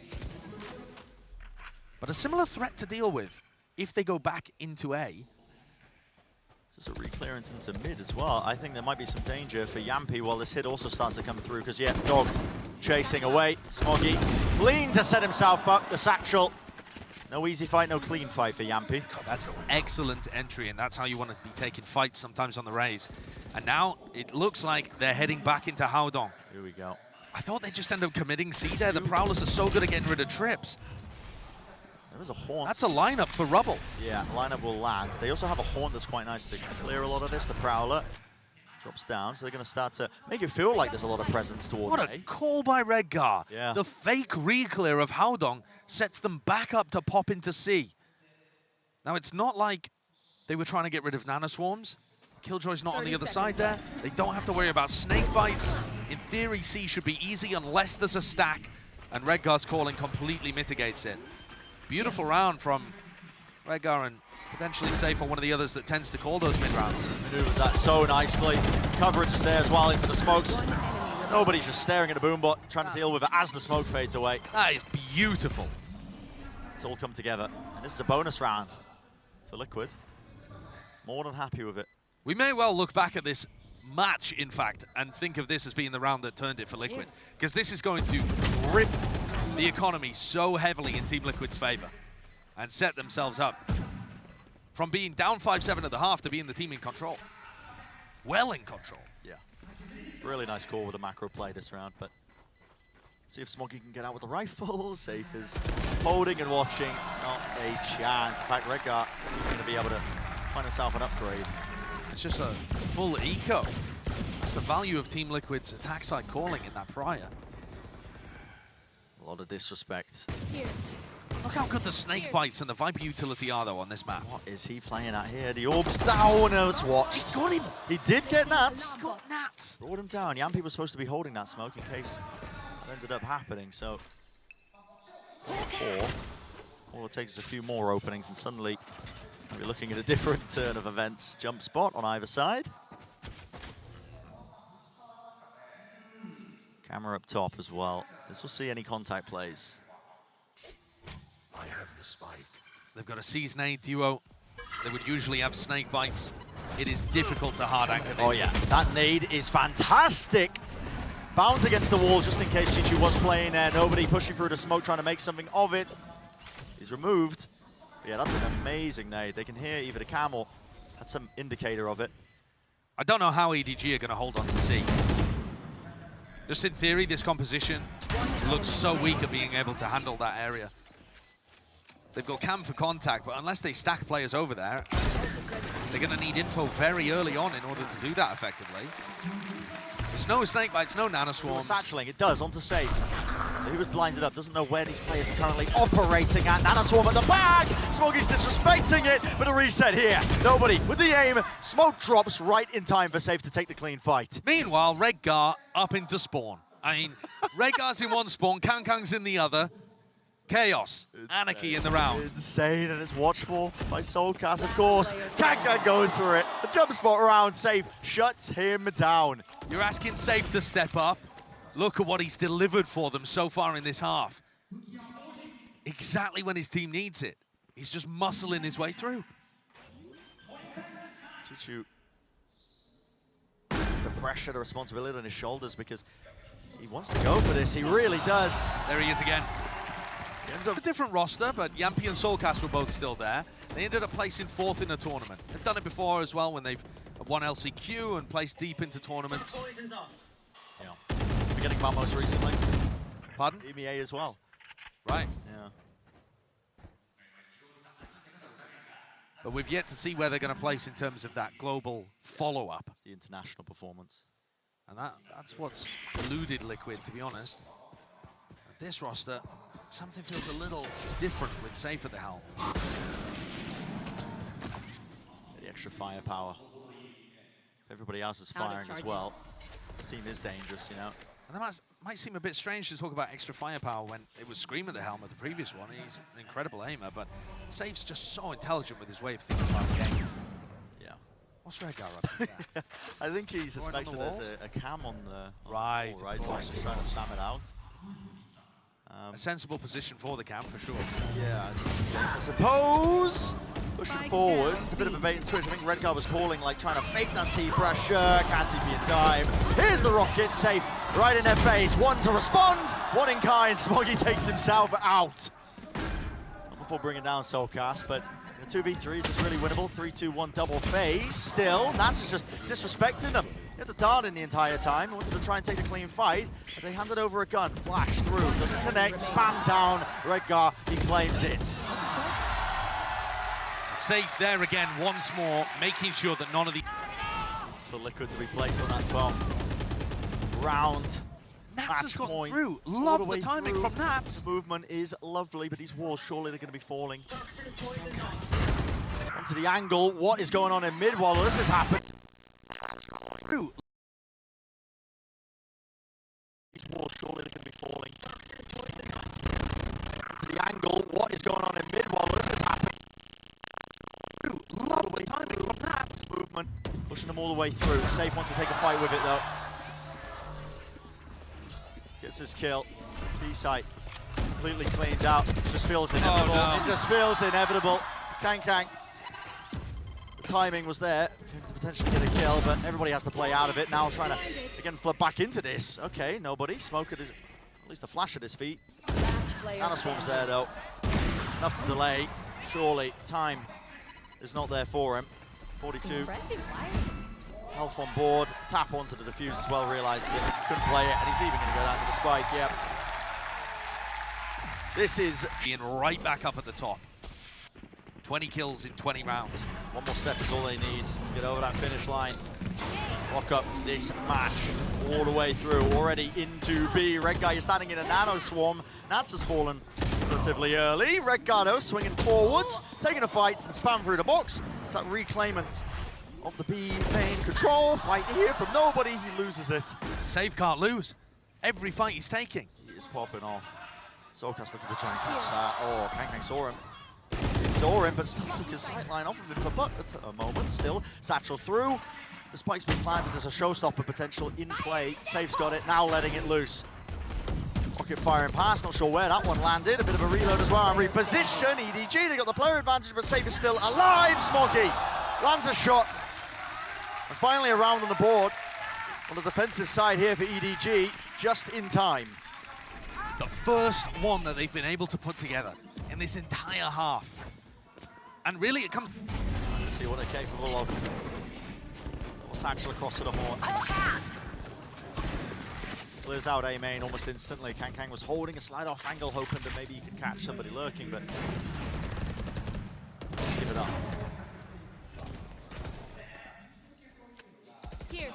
But a similar threat to deal with if they go back into A. There's a reclearance into mid as well. I think there might be some danger for Jamppi while this hit also starts to come through, because yeah, Dog chasing away. Smoggy clean to set himself up. The satchel. No easy fight, no clean fight for Jamppi. That's excellent entry, and that's how you want to be taking fights sometimes on the Rays. And now it looks like they're heading back into Haodong. Here we go. I thought they'd just end up committing C there. The Prowlers are so good at getting rid of trips. There is a Haunt. That's a lineup for Rubble. Yeah, lineup will land. They also have a Haunt that's quite nice to clear a lot of this. The Prowler drops down, so they're going to start to make it feel like there's a lot of presence towards What a A. call by Redgar. Yeah. The fake re-clear of Haodong sets them back up to pop into C. Now, it's not like they were trying to get rid of Nanoswarms. Killjoy's not on the other side there. They don't have to worry about snake bites. In theory, C should be easy unless there's a stack, and Redgar's calling completely mitigates it. Beautiful round from Redgar and potentially Sayf on one of the others that tends to call those mid-rounds. Maneuvered that so nicely. Coverage is there as well into the smokes. Nobody's just staring at a boombot, trying to deal with it as the smoke fades away. That is beautiful. It's all come together. And this is a bonus round for Liquid. More than happy with it. We may well look back at this match, in fact, and think of this as being the round that turned it for Liquid. Because this is going to rip the economy so heavily in Team Liquid's favor and set themselves up from being down 5-7 at the half to being the team in control. Well in control. Yeah. Really nice call with the macro play this round, but see if Smoggy can get out with the rifle. Sayf is holding and watching. Not a chance. In fact, Redgar is going to be able to find himself an upgrade. It's just a full eco. That's the value of Team Liquid's attack side calling in that prior. A lot of disrespect. Here. Look how good the snake bites and the Viper utility are, though, on this map. What is he playing at here? The orb's down. Let's watch. He's got him. He did get Nats. He's got Nats. Brought him down. Jamppi was supposed to be holding that smoke in case it ended up happening. So, 4. All it takes is a few more openings, and suddenly we're looking at a different turn of events. Jump spot on either side. Camera up top as well. This will see any contact plays. I have the spike. They've got a C9 duo. They would usually have snake bites. It is difficult to hard anchor this. Oh yeah, that nade is fantastic. Bounce against the wall just in case CHICHOO was playing there. Nobody pushing through the smoke, trying to make something of it. He's removed. But yeah, that's an amazing nade. They can hear either the cam or that's some indicator of it. I don't know how EDG are going to hold on to C. Just in theory, this composition looks so weak at being able to handle that area. They've got cam for contact, but unless they stack players over there, they're going to need info very early on in order to do that effectively. There's no snake bites, no nanoswarms. Satcheling, it does, onto Sayf. So he was blinded up, doesn't know where these players are currently operating at. Nanoswarm at the back! Smoggy's disrespecting it, but a reset here. Nobody with the aim. Smoke drops right in time for Sayf to take the clean fight. Meanwhile, Redgar up into spawn. I mean, Redgar's in one spawn, Kankang's in the other. Chaos, anarchy in the round. Insane, and it's watchful by soulcas, of course. KRÜ goes for it. A jump spot around, Sayf shuts him down. You're asking Sayf to step up. Look at what he's delivered for them so far in this half. Exactly when his team needs it. He's just muscling his way through. CHICHOO, the pressure, the responsibility on his shoulders because he wants to go for this. He really does. There he is again. Ends up a different roster, but Jamppi and soulcas were both still there. They ended up placing 4th in a tournament. They've done it before as well when they've won LCQ and placed deep into tournaments. Yeah. Forgetting about most recently. Pardon? EMEA as well. Right. Yeah. But we've yet to see where they're going to place in terms of that global follow-up. The international performance. And that's what's eluded Liquid, to be honest. But this roster, something feels a little different with Sayf at the helm. The extra firepower. If everybody else is firing as well, this team is dangerous, you know. And that might seem a bit strange to talk about extra firepower when it was Scream at the helm at the previous one. He's an incredible aimer, but Sayf's just so intelligent with his way of thinking about the game. Yeah. What's Redgar up to there? I think he suspects that there's a cam on the wall, right? So he's just trying to spam it out. A sensible position for the camp, for sure. Yeah, I suppose. Pushing forward, it's a bit of a bait and switch. I think Redgar was calling, like trying to fake that C pressure. Can't TP in time. Here's the rocket, Sayf right in their face. One to respond, one in kind. Smoggy takes himself out. Not before bringing down soulcas, but 2v3s is really winnable. 3-2-1 double phase. Still, NagZ is just disrespecting them. He had the dart in the entire time. He wanted to try and take a clean fight, but they handed over a gun. Flash through, doesn't connect, spam down. Redgar, he claims it. Sayf there again once more, making sure that none of the... It's for Liquid to be placed on that 12th round. NagZ has gone point. through. All Love the the way timing through. from NagZ. The movement is lovely, but these walls, surely they're going to be falling. Onto the angle. What is going on in mid while this has happened? Through. These walls, surely they're going to be falling. Onto the angle. What is going on in mid while this has happened? Love the timing from NagZ. Movement, pushing them all the way through. Sayf wants to take a fight with it though. Gets his kill. B-site completely cleaned out. It just feels inevitable. Oh, no. It just feels inevitable. KRÜ. The timing was there for him to potentially get a kill, but everybody has to play out of it. Now trying to, again, flood back into this. Okay, nobody. Smoke at his, at least a flash at his feet. Nanoswarm's there though. Enough to delay. Surely, time is not there for him. 42. Health on board, tap onto the defuse as well, realizes it, couldn't play it, and he's even going to go down to the spike, yep. This is... Being right back up at the top. 20 kills in 20 rounds. One more step is all they need to get over that finish line. Lock up this match all the way through, already into B. Redgar, you're standing in a nano swarm. NagZ has fallen relatively early. Redgar though, swinging forwards, taking the fights and spam through the box. It's that reclaimant of the B main control. Fight here from nobody, he loses it. Sayf can't lose. Every fight he's taking. He is popping off. soulcas looking to try and catch that. Oh, KRÜ saw him. He saw him, but still took his sightline off of him for a moment. Still, satchel through. The spike's been planted. There's a showstopper potential in play. Sayf's got it, now letting it loose. Rocket firing past, not sure where that one landed. A bit of a reload as well and reposition. EDG, they got the player advantage, but Sayf is still alive. Smoggy lands a shot. And finally a round on the board. On the defensive side here for EDG, just in time. The first one that they've been able to put together in this entire half. And really it comes... Let's see what they're capable of. Satchel across to the horn. Clears out A main almost instantly. KRÜ was holding a slide off angle, hoping that maybe he could catch somebody lurking, but give it up. Here.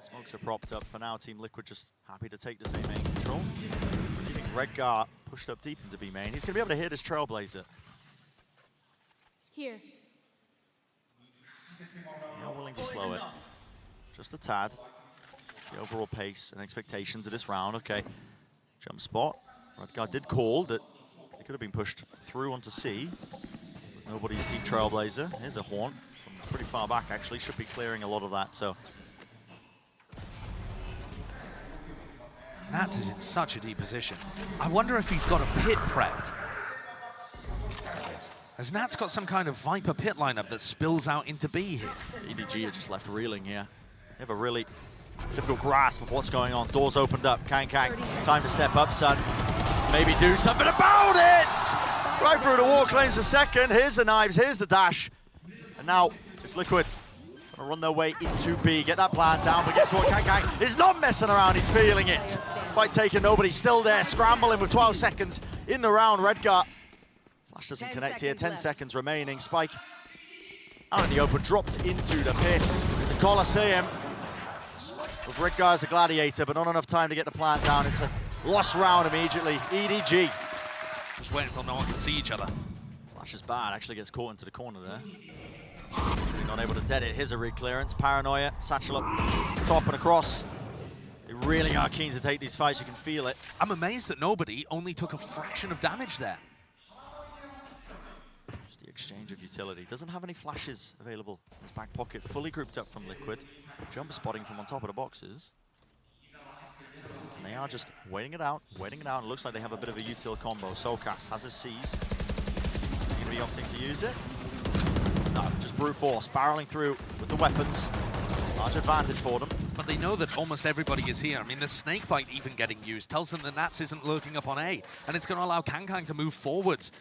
Smokes are propped up for now. Team Liquid just happy to take this A main control. Keeping Redgar pushed up deep into B main. He's going to be able to hit his Trailblazer. Here. Not willing to slow it. Just a tad. The overall pace and expectations of this round. Okay. Jump spot. Redgar did call that he could have been pushed through onto C. Nobody's deep Trailblazer. Here's a horn from pretty far back, actually. Should be clearing a lot of that, so. NagZ is in such a deep position. I wonder if he's got a pit prepped. Has NagZ got some kind of Viper pit lineup that spills out into B here? EDG are just left reeling here. They have a really difficult grasp of what's going on. Doors opened up. KRÜ, time to step up, son. Maybe do something about it! Right through the wall, claims a second. Here's the knives, here's the dash. And now it's Liquid. Gonna run their way into B, get that plan down, but guess what? KRÜ is not messing around, he's feeling it. Fight taken, nobody's still there, scrambling with 12 seconds in the round. Redgar. Flash doesn't connect here, 10 seconds remaining. Spike out in the open, dropped into the pit. It's a Colosseum. With Redgar as a gladiator, but not enough time to get the plan down. It's a lost round immediately. EDG. Just wait until no one can see each other. Flash is bad, actually gets caught into the corner there. Not able to dead it. Here's a re-clearance. Paranoia, satchel up, top and across. They really are keen to take these fights, you can feel it. I'm amazed that nobody only took a fraction of damage there. Just the exchange of utility. Doesn't have any flashes available in his back pocket. Fully grouped up from Liquid. Jump spotting from on top of the boxes. And they are just waiting it out, waiting it out. It looks like they have a bit of a util combo. soulcas has his C's. He's going to be opting to use it. No, just brute force, barreling through with the weapons. Large advantage for them. But they know that almost everybody is here. I mean, the snake bite even getting used tells them that NagZ isn't lurking up on A, and it's going to allow KRÜ to move forwards.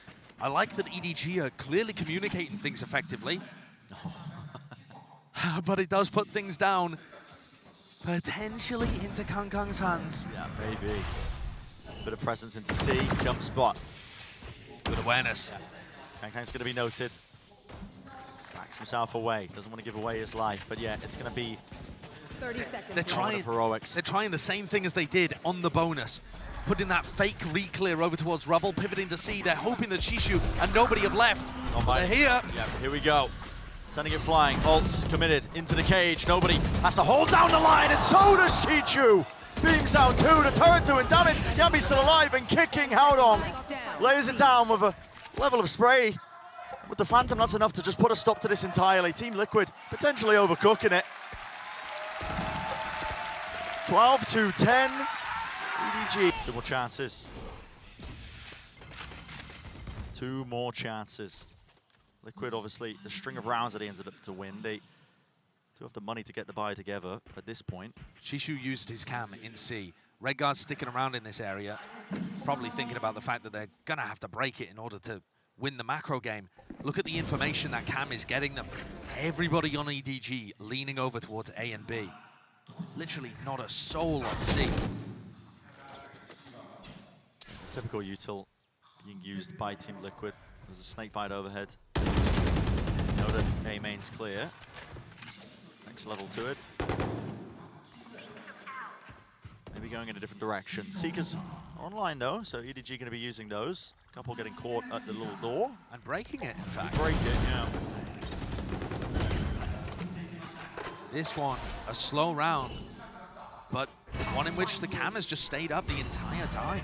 I like that EDG are clearly communicating things effectively. But it does put things down, potentially into KangKang's hands. Yeah, maybe. Bit of presence into C, jump spot. Good awareness. Yeah. KangKang's going to be noted. Backs himself away, doesn't want to give away his life, but yeah, it's going to be 30 seconds. They're trying heroics. They're trying the same thing as they did on the bonus. Putting that fake re-clear over towards Rubble, pivoting to C. They're hoping that CHICHOO and nobody have left. Oh my. They're here. Yeah, here we go. Sending it flying. Ults committed into the cage. Nobody has to hold down the line, and so does CHICHOO. Beams down 2, the turret doing damage. Jamppi's still alive and kicking Haodong. Lays it down with a level of spray. With the Phantom, that's enough to just put a stop to this entirely. Team Liquid potentially overcooking it. 12 to 10. EDG. 2 more chances. 2 more chances. Liquid, obviously, the string of rounds that they ended up to win. They do have the money to get the buy together at this point. CHICHOO used his cam in C. Redgar's sticking around in this area, probably thinking about the fact that they're going to have to break it in order to win the macro game. Look at the information that cam is getting them. Everybody on EDG leaning over towards A and B. Literally not a soul on C. Typical util being used by Team Liquid. There's a snake bite overhead. You know that A main's clear. Next level to it. Maybe going in a different direction. Seekers are online though, so EDG going to be using those. A couple getting caught at the little door. And breaking it, in fact. Break it, yeah. This one, a slow round, but one in which the cam has just stayed up the entire time.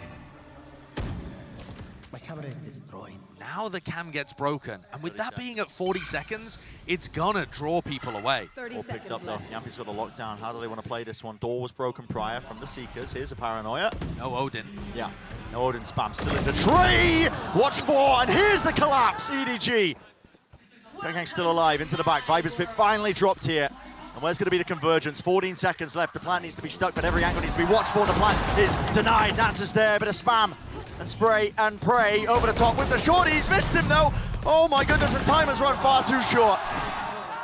My camera is destroyed. Now the cam gets broken, and with that being at 40 seconds, it's gonna draw people away. 30 All seconds picked up though. left. Jamppi's got a lockdown. How do they want to play this one? Door was broken prior from the Seekers. Here's a paranoia. No Odin. Yeah, no Odin spam. Still in the tree. Watch for, and here's the collapse. EDG. KangKang still alive. Into the back. Viper's Pit finally dropped here. And where's going to be the convergence? 14 seconds left. The plant needs to be stuck, but every angle needs to be watched for. The plant is denied. NagZ there. Bit of spam and spray and pray over the top with the shorties. Missed him though. Oh my goodness, and time has run far too short.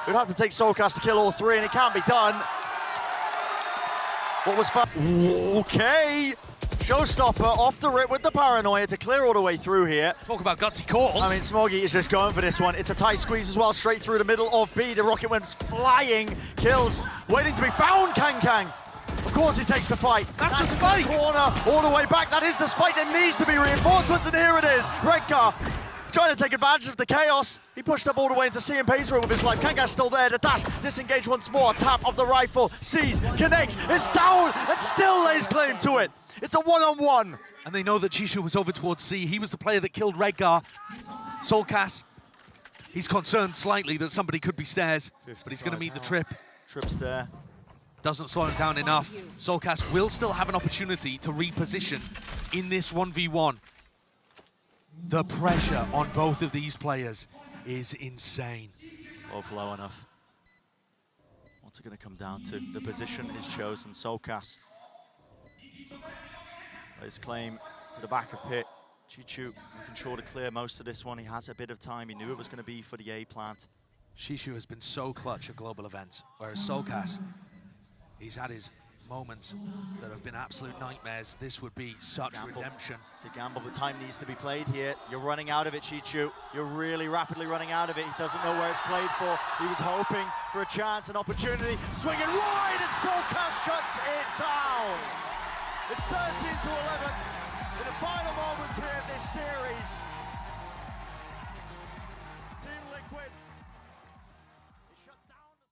We'd have to take soulcas to kill all 3, and it can't be done. What was fun? Okay. Showstopper off the rip with the paranoia to clear all the way through here. Talk about gutsy calls. I mean, Smoggy is just going for this one. It's a tight squeeze as well, straight through the middle of B. The rocket went flying. Kills, waiting to be found, KangKang. Of course he takes the fight. That's the spike. Corner, all the way back. That is the spike that needs to be reinforcements, and here it is. Redgar trying to take advantage of the chaos. He pushed up all the way into C and pays for it with his life. KangKang's still there. The dash, disengage once more. Tap of the rifle. Sees, connects. It's down and still lays claim to it. It's a one-on-one. And they know that CHICHOO was over towards C. He was the player that killed Redgar. soulcas, he's concerned slightly that somebody could be stairs, but he's going to meet the trip. Trip's there. Doesn't slow him down enough. soulcas will still have an opportunity to reposition in this 1v1. The pressure on both of these players is insane. Both low enough. What's it going to come down to? The position is chosen. soulcas. His claim to the back of pit. CHICHOO making sure to clear most of this one. He has a bit of time. He knew it was going to be for the A plant. CHICHOO has been so clutch at global events, whereas soulcas, he's had his moments that have been absolute nightmares. This would be such redemption. To gamble, but time needs to be played here. You're running out of it, CHICHOO. You're really rapidly running out of it. He doesn't know where it's played for. He was hoping for a chance, an opportunity. Swinging wide, and soulcas shuts it down. It's 13 to 11 in the final moments here of this series.